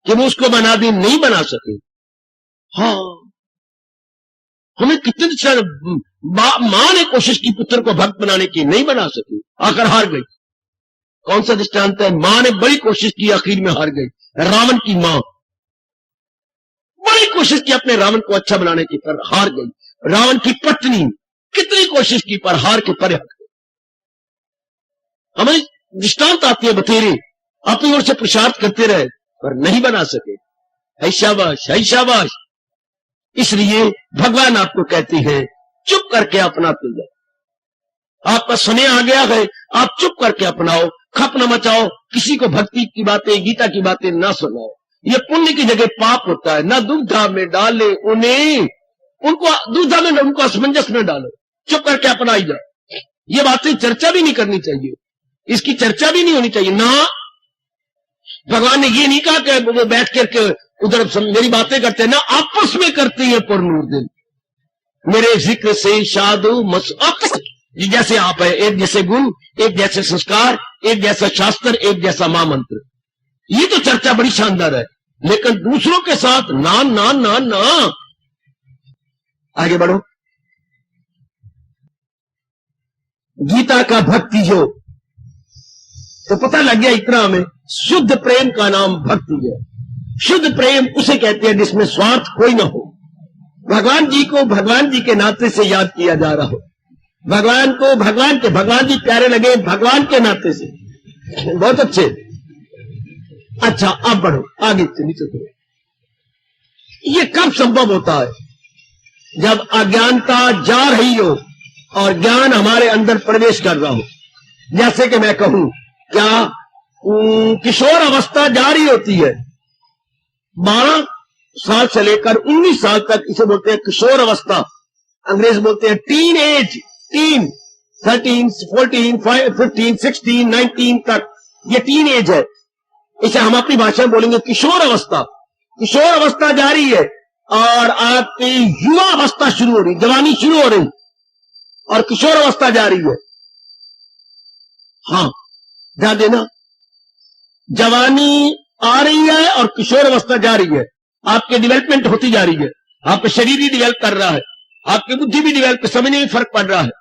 A: कि वो उसको बना दे, नहीं बना सके। हाँ, हमें कितने दृष्टांत, मां ने कोशिश की पुत्र को भक्त बनाने की, नहीं बना सकी, आकर हार गई। कौन सा दृष्टांत है? मां ने बड़ी कोशिश की, आखिर में हार गई। रावण की मां बड़ी कोशिश की अपने रावण को अच्छा बनाने की, पर हार गई। रावण की पत्नी कितनी कोशिश की, पर हार के परे हट गई। हमें दृष्टांत आती है बतेरे, अपनी ओर से पुरुषार्थ करते रहे, पर नहीं बना सके। है शाबाश, है शाबाश। इसलिए भगवान आपको कहती है, चुप करके अपनाते जाओ। आपका समय आ गया है, आप चुप करके अपनाओ, खप न मचाओ, किसी को भक्ति की बातें, गीता की बातें ना सुनाओ। ये पुण्य की जगह पाप होता है। ना दुविधा में डाले उन्हें, उनको दुविधा में, उनको असमंजस में डालो, चुप करके अपनाई जाओ। ये बातें चर्चा भी नहीं करनी चाहिए, इसकी चर्चा भी नहीं होनी चाहिए ना। भगवान ने ये नहीं कहा कि वो बैठ करके उधर मेरी बातें करते हैं, ना आपस में करते हैं पुरनूर दिन, मेरे जिक्र से शादो मस, जैसे आप है, एक जैसे गुण, एक जैसे संस्कार, एक जैसा शास्त्र, एक जैसा महामंत्र। ये तो चर्चा बड़ी शानदार है, लेकिन दूसरों के साथ ना ना ना ना। आगे बढ़ो। गीता का भक्ति जो, तो पता लग गया इतना हमें, शुद्ध प्रेम का नाम भक्ति है। शुद्ध प्रेम उसे कहते हैं जिसमें स्वार्थ कोई ना हो। भगवान जी को भगवान जी के नाते से याद किया जा रहा हो, भगवान को भगवान जी प्यारे लगे भगवान के नाते से। बहुत अच्छे। अच्छा, अब बढ़ो आगे, नीचे चलो। ये कब संभव होता है? जब अज्ञानता जा रही हो और ज्ञान हमारे अंदर प्रवेश कर रहा हो। जैसे कि मैं कहूं, क्या किशोर अवस्था जारी होती है, 12 साल से लेकर 19 साल तक, इसे बोलते हैं किशोर अवस्था, अंग्रेज बोलते हैं टीन एज, टीन। 13, 14, 15, 16, 19 तक ये टीन एज है। इसे हम अपनी भाषा में बोलेंगे किशोर अवस्था। किशोर अवस्था जारी है और आपकी युवा अवस्था शुरू हो रही, जवानी शुरू हो रही और किशोर अवस्था जारी है। हाँ, ध्यान देना, जवानी आ रही है और किशोर अवस्था जारी है। आपकी डेवलपमेंट होती जा रही है, आपका शरीर भी डेवलप कर रहा है, आपकी बुद्धि भी डेवलप, समझने में फर्क पड़ रहा है,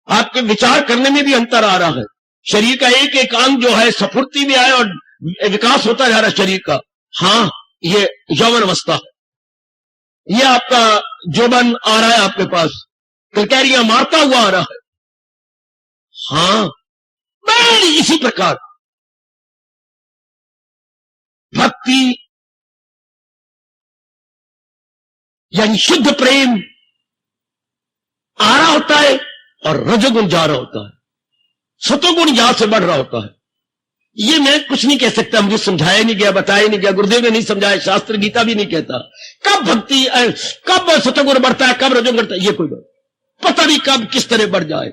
A: आपके विचार करने में भी अंतर आ रहा है। शरीर का एक एक अंग जो है स्फूर्ति में आए और विकास होता जा रहा है शरीर का। हाँ, ये यौवन अवस्था है। ये आपका जोबन आ रहा है आपके पास, किलकैरियां मारता हुआ आ रहा है। हाँ, बड़ी इसी प्रकार भक्ति यानी शुद्ध प्रेम आ रहा होता है और रजोगुण जा रहा होता है, सतोगुण यहां से बढ़ रहा होता है। ये मैं कुछ नहीं कह सकता, मुझे समझाया नहीं गया, बताया नहीं गया, गुरुदेव ने नहीं समझाया, शास्त्र गीता भी नहीं कहता कब भक्ति, कब सतोगुण बढ़ता है, कब रजोगुण बढ़ता है, ये कोई बात पता नहीं कब किस तरह बढ़ जाए,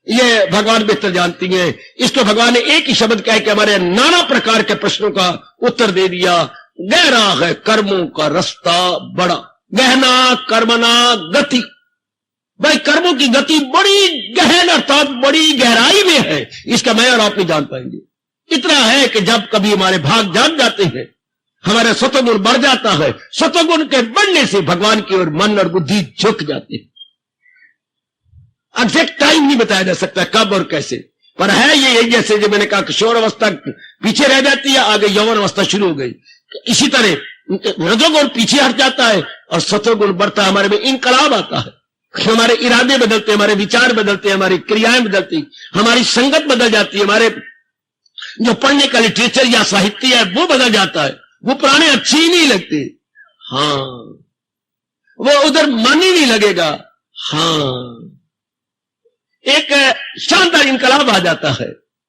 A: ये भगवान बेहतर जानती है। इसको भगवान ने एक ही शब्द कह के हमारे नाना प्रकार के प्रश्नों का उत्तर दे दिया। गहरा है कर्मों का रास्ता बड़ा, गहना कर्मना गति। भाई कर्मों की गति बड़ी गहन अर्थात बड़ी गहराई में है, इसका मैं और आप नहीं जान पाएंगे। इतना है कि जब कभी हमारे भाग जान जाते हैं, हमारा सतोगुण बढ़ जाता है, सतोगुण के बढ़ने से भगवान की ओर मन और बुद्धि झुक जाती है। एग्जैक्ट टाइम नहीं बताया जा सकता कब और कैसे, पर है ये जैसे जो मैंने कहा किशोर अवस्था पीछे रह जाती है, आगे यौवन अवस्था शुरू हो गई। इसी तरह रजोगुण पीछे हट जाता है और सतोगुण बढ़ता है, हमारे में इनकलाब आता है, हमारे इरादे बदलते, हमारे विचार बदलते, हमारी क्रियाएं बदलती, हमारी संगत बदल जाती है, हमारे जो पढ़ने का लिटरेचर या साहित्य है वो बदल जाता है, वो पुराने अच्छे ही नहीं लगते। हाँ, वो उधर मन ही नहीं लगेगा। हाँ, एक शानदार इनकलाब आ जाता है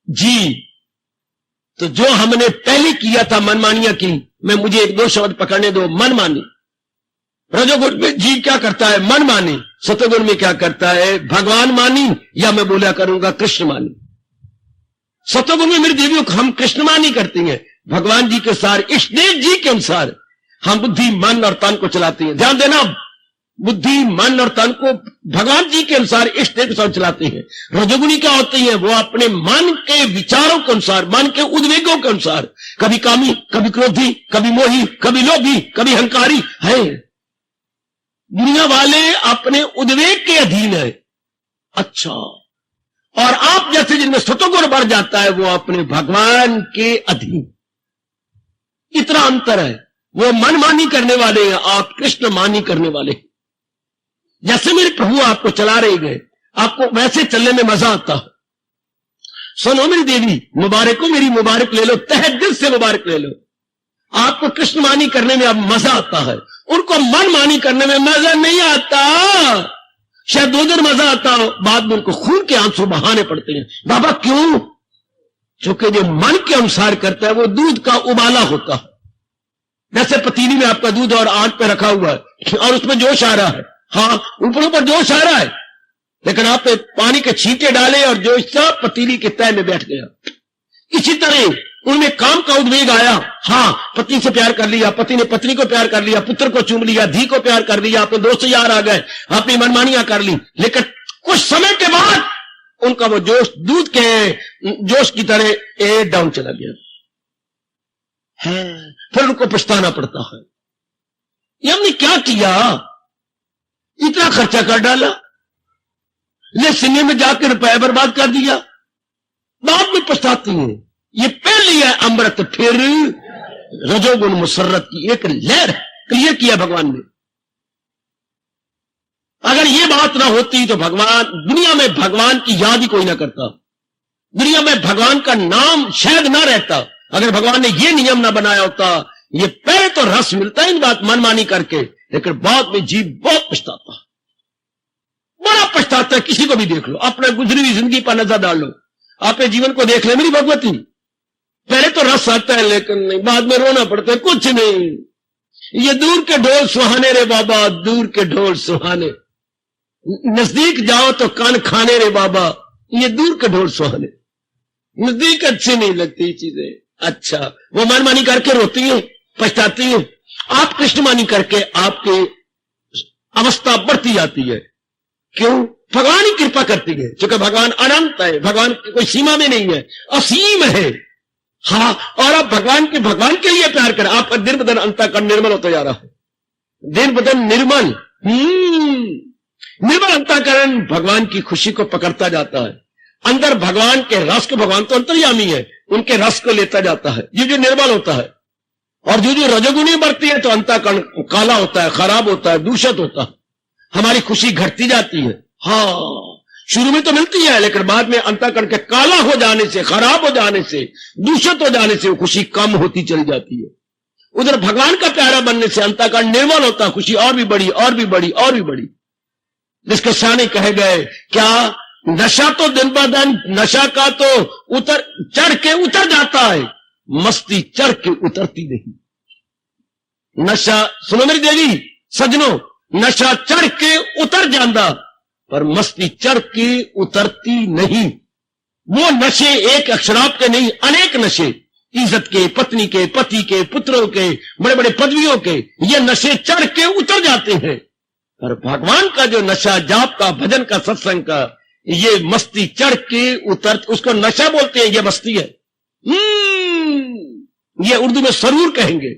A: जी। तो जो हमने पहले किया था मनमानियां की, मैं मुझे एक दो शब्द पकड़ने दो, मनमानी। रजोगुण में जीव क्या करता है, मनमानी। सतोगुण में क्या करता है, भगवान मानी, या मैं बोला करूंगा कृष्ण मानी। सतोगुण में मेरी देवियों को हम कृष्ण मानी करती हैं, भगवान जी के अनुसार, इष्टदेव जी के अनुसार हम बुद्धि मन और तन को चलाते हैं। ध्यान देना, बुद्धि मन और तन को भगवान जी के अनुसार इष्टदेव के साथ चलाते हैं। रजोगुणी क्या होते हैं, वो अपने मन के विचारों के अनुसार, मन के उद्वेगों के अनुसार, कभी कामी, कभी क्रोधी, कभी मोही, कभी लोभी, कभी अहंकारी है। दुनिया वाले अपने उद्वेग के अधीन है। अच्छा, और आप जैसे जिनमें सतोगुण बढ़ जाता है वो अपने भगवान के अधीन। इतना अंतर है, वो मनमानी करने वाले हैं, आप कृष्ण मानी करने वाले हैं। जैसे मेरे प्रभु आपको चला रहे गए, आपको वैसे चलने में मजा आता है। सुनो मेरी देवी, मुबारक हो, मेरी मुबारक ले लो, तहे दिल से मुबारक ले लो। आपको कृष्ण मानी करने में अब मजा आता है, उनको मन मानी करने में मजा नहीं आता। शायद उधर मजा आता हो, बाद में उनको खून के आंसू बहाने पड़ते हैं। बाबा क्यों? क्योंकि जो मन के अनुसार करता है वो दूध का उबाला होता है। जैसे पतीली में आपका दूध और आंच पे रखा हुआ है और उसमें जोश आ रहा है, हाँ ऊपर ऊपर जोश आ रहा है, लेकिन आपने पानी के छींटे डाले और जोश सब पतीली के तह में बैठ गया। इसी तरह उनमें काम का उद्वेग आया, हाँ पत्नी से प्यार कर लिया, पति ने पत्नी को प्यार कर लिया, पुत्र को चूम लिया, धी को प्यार कर लिया, अपने दोस्त यार आ गए, अपनी मनमानियां कर ली, लेकिन कुछ समय के बाद उनका वो जोश दूध के जोश की तरह डाउन चला गया है। फिर उनको पछताना पड़ता है, ये हमने क्या किया, इतना खर्चा कर डाला, ले सिने में जाकर रुपया बर्बाद कर दिया, बाद में पछताती हैं। ये पहली है अमृत, फिर रजोगुण मुसर्रत की एक लहर क्लियर किया भगवान ने। अगर ये बात ना होती तो भगवान, दुनिया में भगवान की याद ही कोई ना करता, दुनिया में भगवान का नाम शायद ना रहता। अगर भगवान ने ये नियम ना बनाया होता, ये पहले तो रस मिलता है इन बात मनमानी करके, लेकिन बाद में जीव बहुत पछताता, बड़ा पछताता है। किसी को भी देख लो, अपने गुजरी हुई जिंदगी पर नजर डाल लो, अपने जीवन को देख ले मेरी भगवती, पहले तो रस आता है लेकिन नहीं, बाद में रोना पड़ता है, कुछ नहीं। ये दूर के ढोल सुहाने रे बाबा, दूर के ढोल सुहाने, नजदीक जाओ तो कान खाने रे बाबा, ये दूर के ढोल सुहाने, नजदीक अच्छी नहीं लगती चीजें। अच्छा, वो मनमानी करके रोती है, पछताती है। आप कृष्णमानी करके आपकी अवस्था बढ़ती जाती है। क्यों? भगवान ही कृपा करती है, क्योंकि भगवान अनंत है, भगवान की कोई सीमा में नहीं है, असीम है। हाँ, और आप भगवान के लिए प्यार करें, आपका दिन बदन अंतःकरण निर्मल होता जा रहा है, दिन बदन निर्मल। निर्मल अंतःकरण भगवान की खुशी को पकड़ता जाता है। अंदर भगवान के रस को, भगवान तो अंतर्यामी है, उनके रस को लेता जाता है, जो निर्मल होता है। और जो रजोगुणी बढ़ती है तो अंतःकरण काला होता है, खराब होता है, दूषित होता है, हमारी खुशी घटती जाती है। हाँ, शुरू में तो मिलती है, लेकिन बाद में अंतःकरण के काला हो जाने से, खराब हो जाने से, दूषित हो जाने से वो खुशी कम होती चली जाती है। उधर भगवान का प्यारा बनने से अंतःकरण निर्मल होता है, खुशी और भी बड़ी, और भी बड़ी, और भी बड़ी। जिसके शाने कहे गए, क्या नशा तो दिन ब दिन, नशा का तो चढ़ के उतर जाता है, मस्ती चढ़ के उतरती नहीं। नशा, सुनो मेरी देवी सजनों, नशा चढ़ के उतर जाता, पर मस्ती चढ़ के उतरती नहीं। वो नशे एक शराब के नहीं, अनेक नशे, इज्जत के, पत्नी के, पति के, पुत्रों के, बड़े बड़े पदवियों के, ये नशे चढ़ के उतर जाते हैं। पर भगवान का जो नशा, जाप का, भजन का, सत्संग का, ये मस्ती चढ़ के उतर, उसको नशा बोलते हैं, ये मस्ती है। ये उर्दू में सरूर कहेंगे,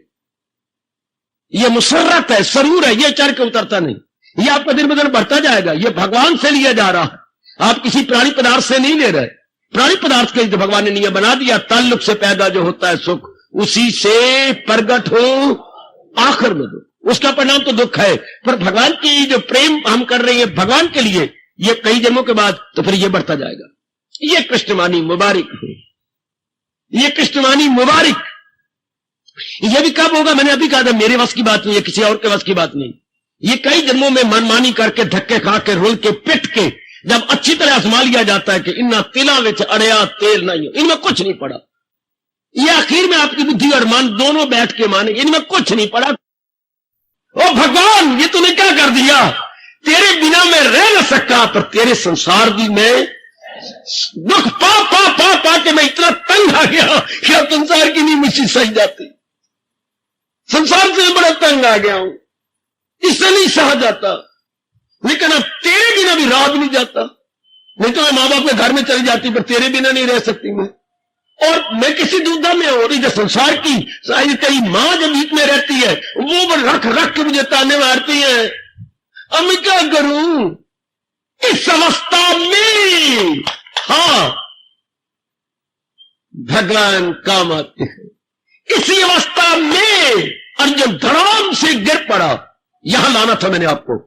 A: ये मुसर्रत है, सरूर है, ये चढ़ के उतरता नहीं। ये आपका दिन ब दिन बढ़ता जाएगा, ये भगवान से लिया जा रहा है, आप किसी प्राणी पदार्थ से नहीं ले रहे। प्राणी पदार्थ के जो भगवान ने नियम बना दिया, ताल्लुक से पैदा जो होता है सुख, उसी से प्रगट हो आखिर में दो, उसका परिणाम तो दुख है। पर भगवान की जो प्रेम हम कर रहे हैं भगवान के लिए, ये कई जन्मों के बाद तो फिर ये बढ़ता जाएगा। ये कृष्णवाणी मुबारक है, ये कृष्णवाणी मुबारक। ये भी कब होगा? मैंने अभी कहा था, मेरे वश की बात नहीं है, किसी और के वश की बात नहीं। ये कई जन्मों में मनमानी करके, धक्के खा के, रोल के, पिट के, जब अच्छी तरह आजमा लिया जाता है कि इन्ना तिला विच अड़या तेल नहीं, इनमें कुछ नहीं पड़ा। ये आखिर में आपकी बुद्धि और मन दोनों बैठ के माने, इनमें कुछ नहीं पड़ा। ओ भगवान, ये तूने क्या कर दिया? तेरे बिना मैं रह न सकता, पर तेरे संसार भी मैं दुख पा पा पा पा के मैं इतना तंग आ गया कि अब संसार की नहीं मुझसे सही जाती। संसार से मैं बड़ा तंग आ गया हूं, इससे नहीं सहा जाता। लेकिन अब तेरे बिना भी रहा भी नहीं जाता। नहीं तो मैं मां बाप के घर में चली जाती, पर तेरे बिना नहीं रह सकती मैं। और मैं किसी दुविधा में हो रही, जो संसार की कई मां जब बीच में रहती है, वो रख रख के मुझे ताने मारती है। अब मैं क्या करूं इस अवस्था में? हाँ, भगवान काम आते हैं इसी अवस्था में। अर्जुन धड़ाम से गिर पड़ा, यहां लाना था मैंने आपको।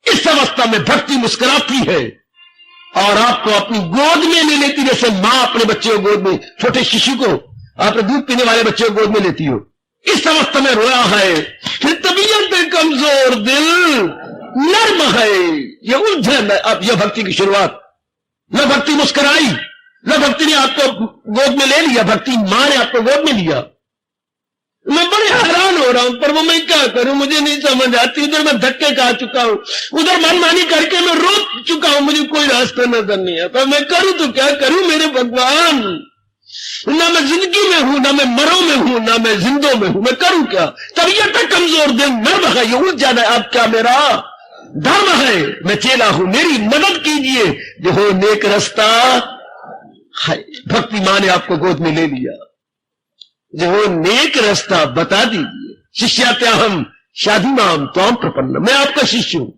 A: इस अवस्था में भक्ति मुस्कुराती है और आपको अपनी गोद में ले लेती, जैसे मां अपने बच्चे को गोद में, छोटे शिशु को, आपने दूध पीने वाले बच्चे को गोद में लेती हो। इस अवस्था में रोया है, फिर तबीयत कमजोर, दिल नर्म है, ये उलझन है। अब यह भक्ति की शुरुआत। न भक्ति मुस्कुराई, न भक्ति ने आपको गोद में ले लिया, भक्ति मां ने आपको गोद में लिया। मैं बड़े हैरान हो रहा हूं, पर वो मैं क्या करूं, मुझे नहीं समझ आती। उधर मैं धक्के खा चुका हूं, उधर मनमानी करके मैं रो चुका हूं, मुझे कोई रास्ता नजर नहीं आता। मैं करूं तो क्या करूं मेरे भगवान? ना मैं जिंदगी में हूं, ना मैं मरों में हूं, ना मैं जिंदों में हूं, मैं करूं क्या? तबीयत कमजोर, दिल नर्म है, ये उलझ जाना है। अब क्या मेरा धर्म है? मैं चेला हूं, मेरी मदद कीजिए, जो हो नेक रास्ता है। भक्ति मां ने आपको गोद में ले लिया, जो हो नेक रास्ता बता दीजिए। शिष्यात्याहम शाधीमाम त्वाम प्रपन्न, मैं आपका शिष्य हूं।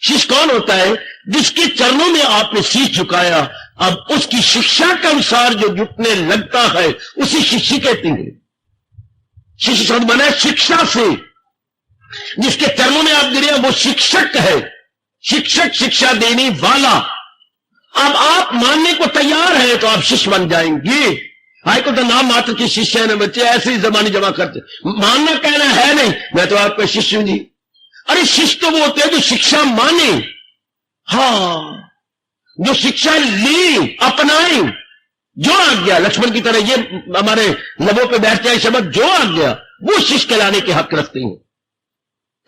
A: शिष्य कौन होता है? जिसके चरणों में आपने शीश झुकाया, अब उसकी शिक्षा के अनुसार जो झुकने लगता है उसी शिष्य कहते हैं। शिष्य शब्द बना है शिक्षा से। जिसके चरणों में आप गिरे वो शिक्षक है, शिक्षक शिक्षा देने वाला। अब आप मानने को तैयार हैं तो आप शिष्य बन जाएंगे। आय को तो नाम मात्र के शिष्य है ना बच्चे, ऐसे ही जमाने जमा करते, मानना कहना है नहीं, मैं तो आपका शिष्य हूं जी। अरे शिष्य तो वो होते हैं जो शिक्षा माने, हाँ, जो शिक्षा ले, अपनाए। जो आ गया लक्ष्मण की तरह, ये हमारे लबों पे बैठ जाए शब्द, जो आ गया वो शिष्य कहलाने के हक रखते हैं।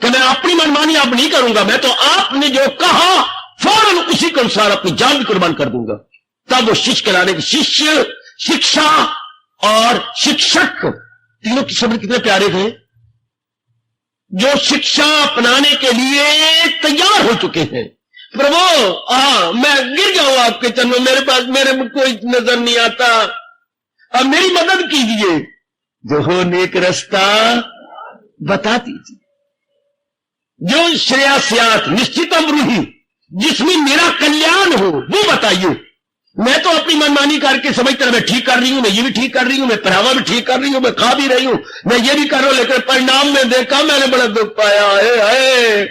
A: कि मैं अपनी मनमानी अब नहीं करूंगा, मैं तो आपने जो कहा फौरन उसी के अनुसार अपनी जान भी कुर्बान कर दूंगा। तब वो शिष्य कहलाने के शिष्य, शिक्षा और शिक्षक, तीनों के शब्द कितने प्यारे थे। जो शिक्षा अपनाने के लिए तैयार हो चुके हैं। प्रभु मैं गिर गया हूं आपके चरणों, मेरे में कोई नजर नहीं आता, अब मेरी मदद कीजिए, जो हो नेक रास्ता बता दीजिए, जो श्रेयस्यात् निश्चितम ब्रूहि, जिसमें मेरा कल्याण हो वो बताइए। मैं तो अपनी मनमानी करके समझता मैं ठीक कर रही हूं, मैं ये भी ठीक कर रही हूं, मैं पहनावा भी ठीक कर रही हूं, मैं खा भी रही हूं, मैं ये भी कर रहा हूं, लेकिन परिणाम में देखा मैंने बड़ा दुख पाया है।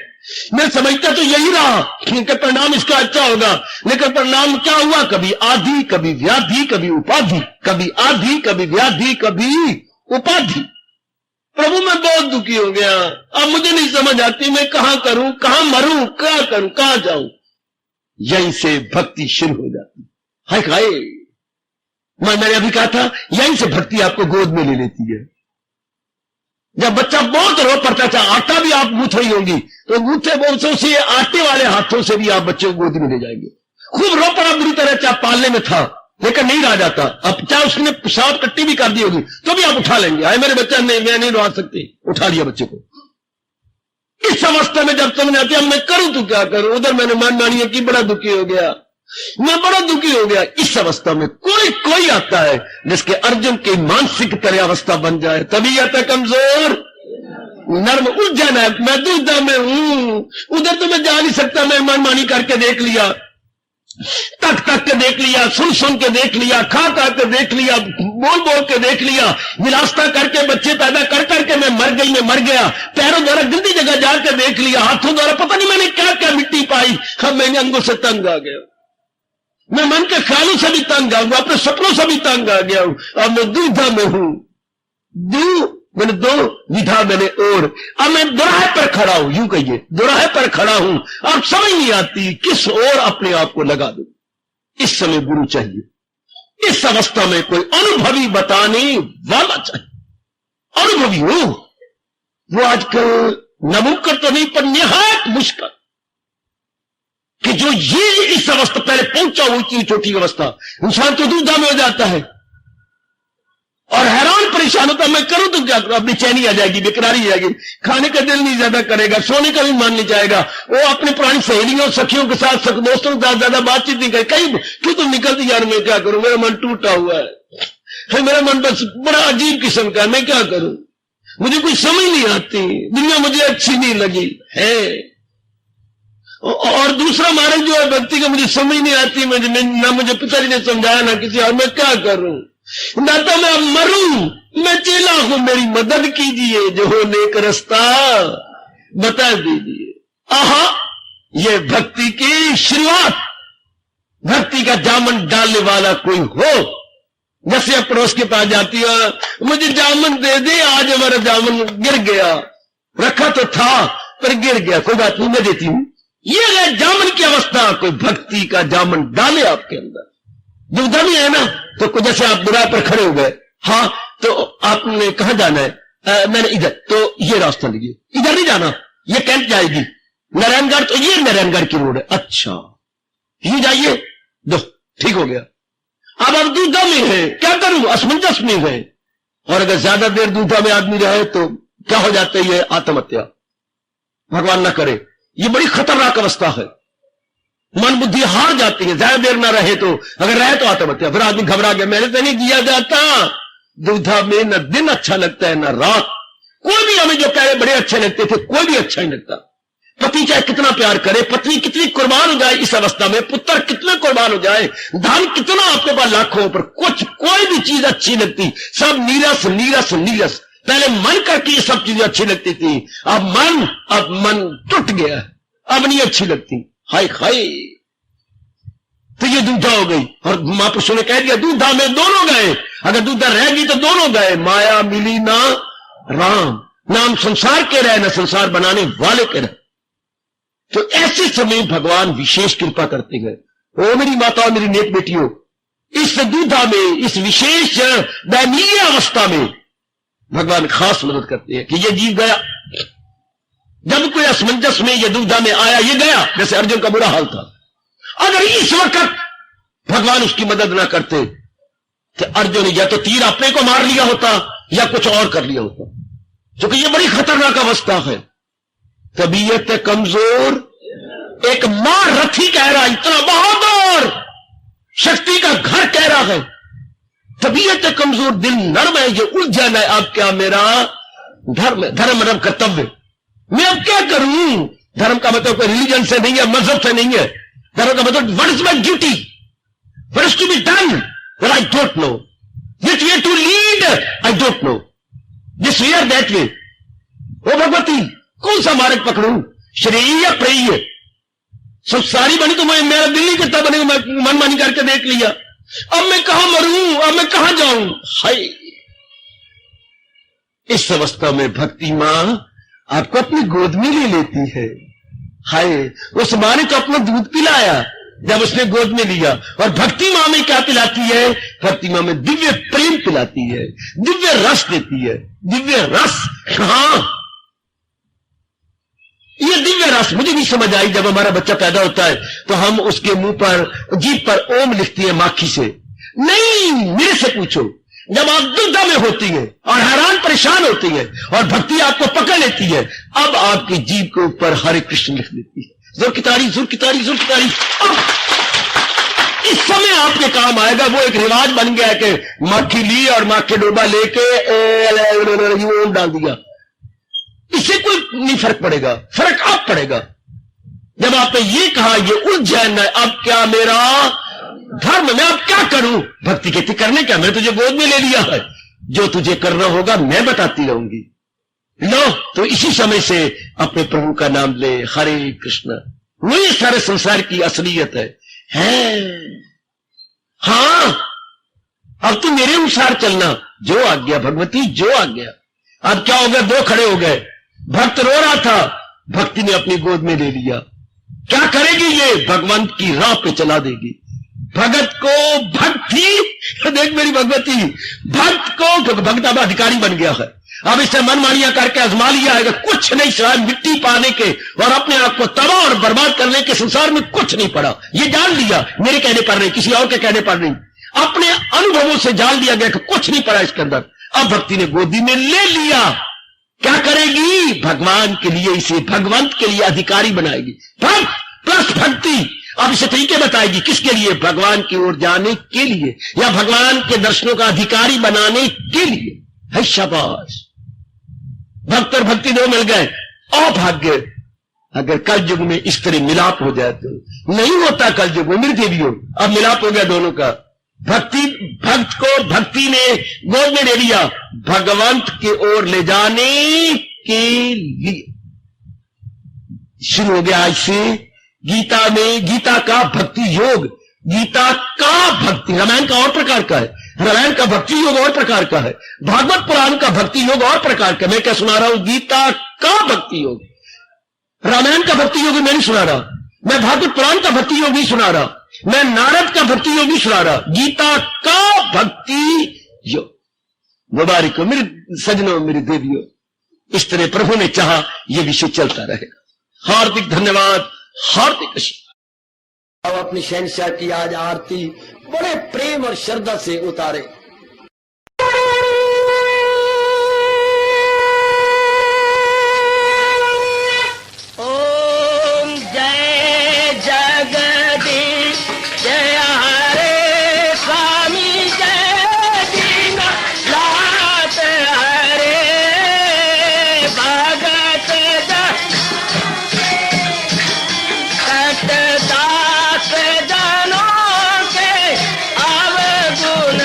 A: मैं समझता तो यही रहा कि परिणाम इसका अच्छा होगा, लेकिन परिणाम क्या हुआ? कभी आधि, कभी व्याधि, कभी उपाधि, कभी आधि, कभी व्याधि, कभी उपाधि। प्रभु मैं बहुत दुखी हो गया, अब मुझे नहीं समझ आती मैं कहां करूं, कहां मरूं, क्या करूं, कहां जाऊं। यहीं से भक्ति शुरू हो जाती। हाय हाय, मैंने अभी कहा था यहीं से भक्ति आपको गोद में ले लेती है। जब बच्चा बहुत रो पड़ता था, आटा भी आप गूंथ रही होंगी, तो गूंथे बोलते से आटे वाले हाथों से भी आप बच्चे को गोद में ले जाएंगे। खूब रो पड़ा बुरी तरह, चाहे पालने में था लेकिन नहीं रह जाता, अब चाहे उसने पेशाब टट्टी भी कर दी होगी तो भी आप उठा लेंगे। आए मेरे बच्चा, नहीं मैं नहीं रहा सकती, उठा लिया बच्चे को। इस अवस्था में जब समझ आती है अब मैं करूं तो क्या करूं, उधर मैंने मान मानी कि बड़ा दुखी हो गया, मैं बड़ा दुखी हो गया। इस अवस्था में कोई आता है जिसके अर्जुन की मानसिक तरह अवस्था बन जाए, तभी आता कमजोर नर्म उलझन है, मैं दुविधा में हूं, उधर तो मैं जा नहीं सकता, मैं मनमानी करके देख लिया, तक के देख लिया, सुन के देख लिया, खा के देख लिया, बोल के देख लिया, विलासता करके बच्चे पैदा करके मैं मर गया, पैरों द्वारा गंदी जगह जाकर देख लिया, हाथों द्वारा पता नहीं मैंने क्या क्या मिट्टी पाई, अब मैंने अंगों से तंग आ गया, मैं मन के ख्यालों से भी तंग आ गया, अपने सपनों से भी तंग आ गया हूं, अब मैं दुविधा में हूं। मैंने दो विधा मैंने और, अब मैं दोराहे पर खड़ा हूं, यूं कहिए दोराहे पर खड़ा हूं, अब समझ नहीं आती किस ओर अपने आप को लगा दूं। इस समय गुरु चाहिए। इस अवस्था में कोई अनुभवी बताने वाला चाहिए, अनुभवी हो। वो आजकल नामुमकिन तो नहीं पर निहायत मुश्किल कि जो ये इस अवस्था पहले पहुंचा हुई की छोटी अवस्था, इंसान तो दुविधा में हो जाता है और हैरान परेशान होता, मैं करूं तो क्या करूं, अपनी चैनी आ जाएगी, बेकरारी आ जाएगी, खाने का दिल नहीं ज्यादा करेगा, सोने का भी मन नहीं जाएगा, वो अपनी पुरानी सहेलियों सखियों के साथ दोस्तों के साथ ज्यादा बातचीत नहीं करे, कहीं क्यों तुम निकलती यार, मैं क्या करूं, मेरा मन टूटा हुआ है, मेरा मन बस बड़ा अजीब किस्म का, मैं क्या करूं, मुझे कुछ समझ नहीं आती, दुनिया मुझे अच्छी नहीं लगी है। और दूसरा मार्ग जो है भक्ति का मुझे समझ नहीं आती, ना मुझे पिताजी ने समझाया ना किसी और, मैं क्या करूं, ना तो मैं मरूं, मैं चेला हूं, मेरी मदद कीजिए, जो हो नेक रास्ता बता दीजिए। आहा, ये भक्ति की शुरुआत, भक्ति का जामन डालने वाला कोई हो, जैसे अब पड़ोस के पास जाती है, मुझे जामन दे दे, आज हमारा जामन गिर गया, रखा तो था पर गिर गया, कोई बात नहीं मैं देती हूं। ये है जामन की अवस्था, कोई भक्ति का जामन डाले आपके अंदर। दुविधा नहीं है ना, तो कुछ जैसे आप बुराई पर खड़े हो गए, हाँ तो आपने कहां जाना है, मैंने इधर, तो ये रास्ता लीजिए, इधर नहीं जाना, ये कैंप जाएगी नारायणगढ़, तो ये नारायणगढ़ की रोड है, अच्छा ये जाइए, दो ठीक हो गया। अब आप दुविधा में है, क्या करूं, असमंजस में है, और अगर ज्यादा देर दुविधा में आदमी रहे तो क्या हो जाता है, ये आत्महत्या, भगवान ना करे, ये बड़ी खतरनाक अवस्था है। मन बुद्धि हार जाती है, ज्यादा देर ना रहे तो, अगर रहे तो आत्महत्या, फिर आदमी घबरा गया, मैंने तो नहीं किया जाता। दुविधा में न दिन अच्छा लगता है न रात, कोई भी हमें जो पहले बड़े अच्छे लगते थे, कोई भी अच्छा नहीं लगता। पति चाहे कितना प्यार करे, पत्नी कितनी कुर्बान हो जाए इस अवस्था में, पुत्र कितने कुर्बान हो जाए, धन कितना आपके पास लाखों पर, कोई भी चीज अच्छी लगती, सब नीरस नीरस नीरस। पहले मन करके ये सब चीजें अच्छी लगती थी, अब मन टूट गया, अब नहीं अच्छी लगती, हाय हाय। तो ये दुविधा हो गई, और महापुरुषों ने कह दिया दुविधा में दोनों गए, अगर दुविधा रहेगी तो दोनों गए, माया मिली ना राम, ना हम संसार के रहे ना संसार बनाने वाले के रहे। तो ऐसे समय भगवान विशेष कृपा करते गए। ओ मेरी माता, मेरी नेक बेटियों, इस दुविधा में, इस विशेष दयनीय अवस्था में भगवान खास मदद करते हैं कि ये जीव गया, जब कोई असमंजस में, ये दुविधा में आया, ये गया, जैसे अर्जुन का बुरा हाल था,
B: अगर इस वक्त भगवान उसकी मदद ना करते तो अर्जुन या तो तीर अपने को मार लिया होता या कुछ और कर लिया होता, क्योंकि ये बड़ी खतरनाक अवस्था है। तबीयत कमजोर, एक महारथी कह रहा, इतना बहादुर, शक्ति का घर कह रहा है, तबीयत कमजोर, दिल नर्म है, ये उलझन है, अब क्या मेरा धर्म कर्तव्य, मैं अब क्या करूं? धर्म का मतलब कोई रिलीजन से नहीं है, मजहब से नहीं है। धर्म का मतलब what is my duty, what is to be done, but I don't know, which way to lead I don't know, this way or that way. ओ भगवती, कौन सा मार्ग पकड़ूं, श्रेय या प्रेय? संसारी बनी तो मेरा दिल नहीं करता बने, मैं मनमानी करके देख लिया, अब मैं कहां मरूं, अब मैं कहां जाऊं? हाय, इस अवस्था में भक्ति मां आपको अपनी गोद में ले लेती है। हाय, उस मां ने तो अपना दूध पिलाया जब उसने गोद में लिया, और भक्ति मां में क्या पिलाती है? भक्ति मां में दिव्य प्रेम पिलाती है, दिव्य रस देती है, दिव्य रस। हाँ, ये दिव्य रस मुझे नहीं समझ आई। जब हमारा बच्चा पैदा होता है तो हम उसके मुंह पर, जीभ पर ओम लिखती है माखी से। नहीं, मेरे से पूछो, जब आप दुविधा में होती है और हैरान परेशान होती है और भक्ति आपको पकड़ लेती है, अब आपकी जीभ के ऊपर हरे कृष्ण लिख देती है, जोर की तारी, जोर की तारी, जोर की तारी। अब इस समय आपके काम आएगा। वो एक रिवाज बन गया है कि माखी ली और माख के डोबा लेके ओम डाल दिया, इससे कोई नहीं फर्क पड़ेगा, फर्क अब पड़ेगा जब आपने ये कहा, ये उलझन है, अब क्या मेरा धर्म, मैं अब क्या करूं? भक्ति कहती करने क्या, मैं तुझे गोद में ले लिया है, जो तुझे करना होगा मैं बताती रहूंगी। लो, तो इसी समय से अपने प्रभु का नाम ले, हरे कृष्ण। वही सारे संसार की असलियत है। हाँ, अब तू मेरे अनुसार चलना, जो आ गया भगवती, जो आ गया। अब क्या हो गया? दो खड़े हो गए। भक्त रो रहा था, भक्ति ने अपनी गोद में ले लिया। क्या करेगी ये? भगवंत की राह पे चला देगी। भगत को भक्ति, देख मेरी भगवती, भक्त को भक्त अब अधिकारी बन गया है। अब इससे मनमानियां करके आजमा लिया है, कुछ नहीं सिवाय मिट्टी पाने के और अपने आप को तबाह और बर्बाद करने के, संसार में कुछ नहीं पड़ा। ये जान लिया, मेरे कहने पर नहीं, किसी और के कहने पर नहीं, अपने अनुभवों से जान लिया गया कि कुछ नहीं पड़ा इसके अंदर। अब भक्ति ने गोदी में ले लिया। क्या करेगी? भगवान के लिए, इसे भगवंत के लिए अधिकारी बनाएगी। भक्त प्लस भक्ति। अब इसे तरीके बताएगी, किसके लिए? भगवान की ओर जाने के लिए, या भगवान के दर्शनों का अधिकारी बनाने के लिए। है शाबाश, भक्त और भक्ति दो मिल गए। अभाग्य अगर कल युग में इस तरह मिलाप हो जाए तो नहीं होता। कल युग में मेरी देवियों अब मिलाप हो गया दोनों का। भक्त को भक्ति ने गोद में ले लिया, भगवंत की ओर ले जाने के लिए। शुरू हो गया आज से गीता में, गीता का भक्ति योग, गीता का भक्ति, रामायण का और प्रकार का है, रामायण का भक्ति योग और प्रकार का है, भागवत पुराण का भक्ति योग और प्रकार का। मैं क्या सुना रहा हूं? गीता का भक्ति योग। रामायण का भक्ति योग मैं नहीं सुना रहा, मैं भागवत पुराण का भक्ति योग नहीं सुना रहा, मैं नारद का भक्ति योग नहीं सुना रहा, गीता का भक्ति योग। मुबारक हो मेरे सजनों, मेरी देवियों, इस तरह प्रभु ने चाहा यह विषय चलता रहेगा। हार्दिक धन्यवाद, हार्दिक अब अपनी शहंशाह की आज आरती बड़े प्रेम और श्रद्धा से उतारे।
C: ओम जय जगदीश जय हरे स्वामी जय दीनानाथ हरे भगत दास जनों के अवगुण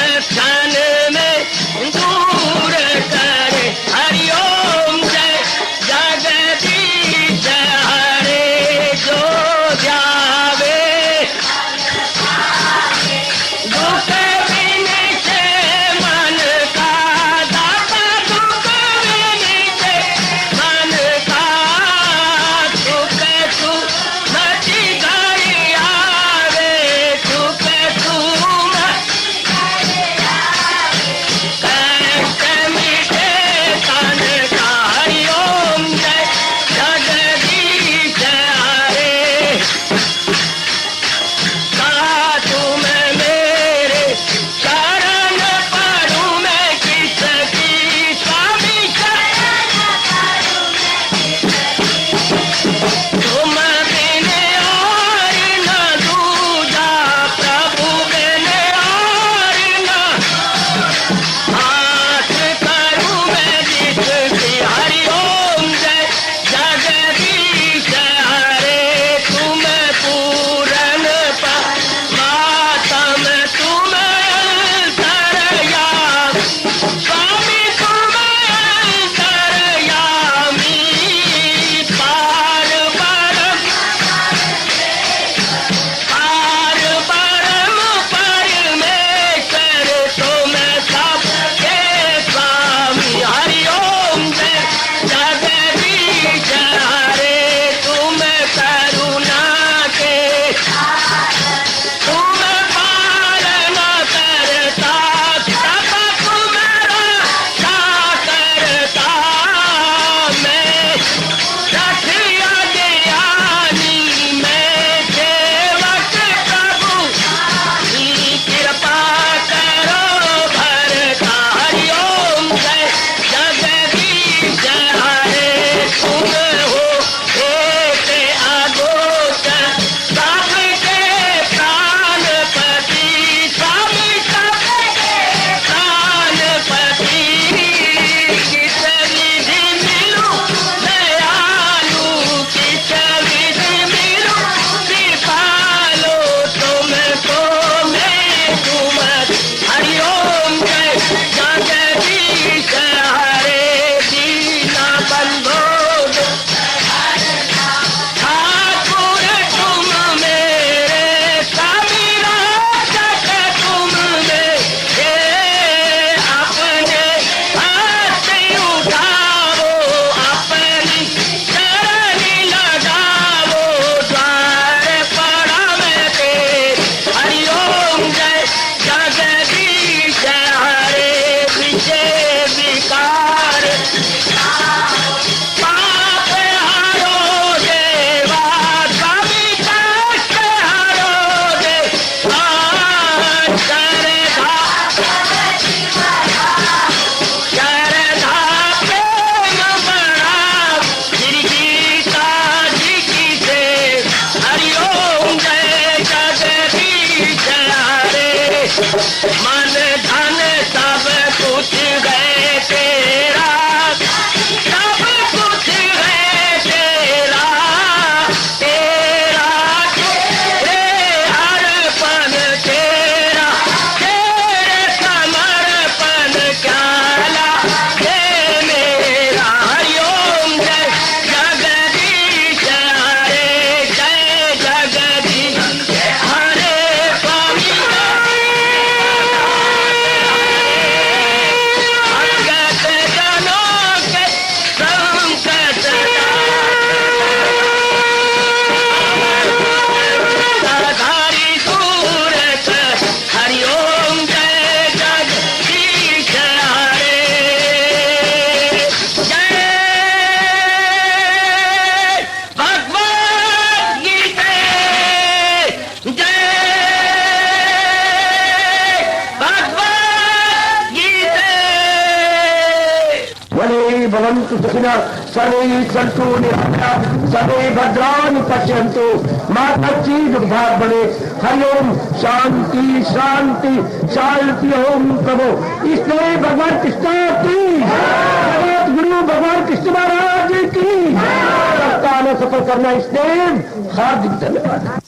B: भद्रंतु सुखिनः सर्वे सन्तु निरामयाः सर्वे भद्राणि पश्यन्तु मां कच्चिदुर्भाग्यणे हरि ओम शांति शांति शांति ओम प्रभु। इसलिए भगवान कृष्ण की जगत गुरु भगवान कृष्ण महाराज की सफल करना इसलिए हार्दिक धन्यवाद।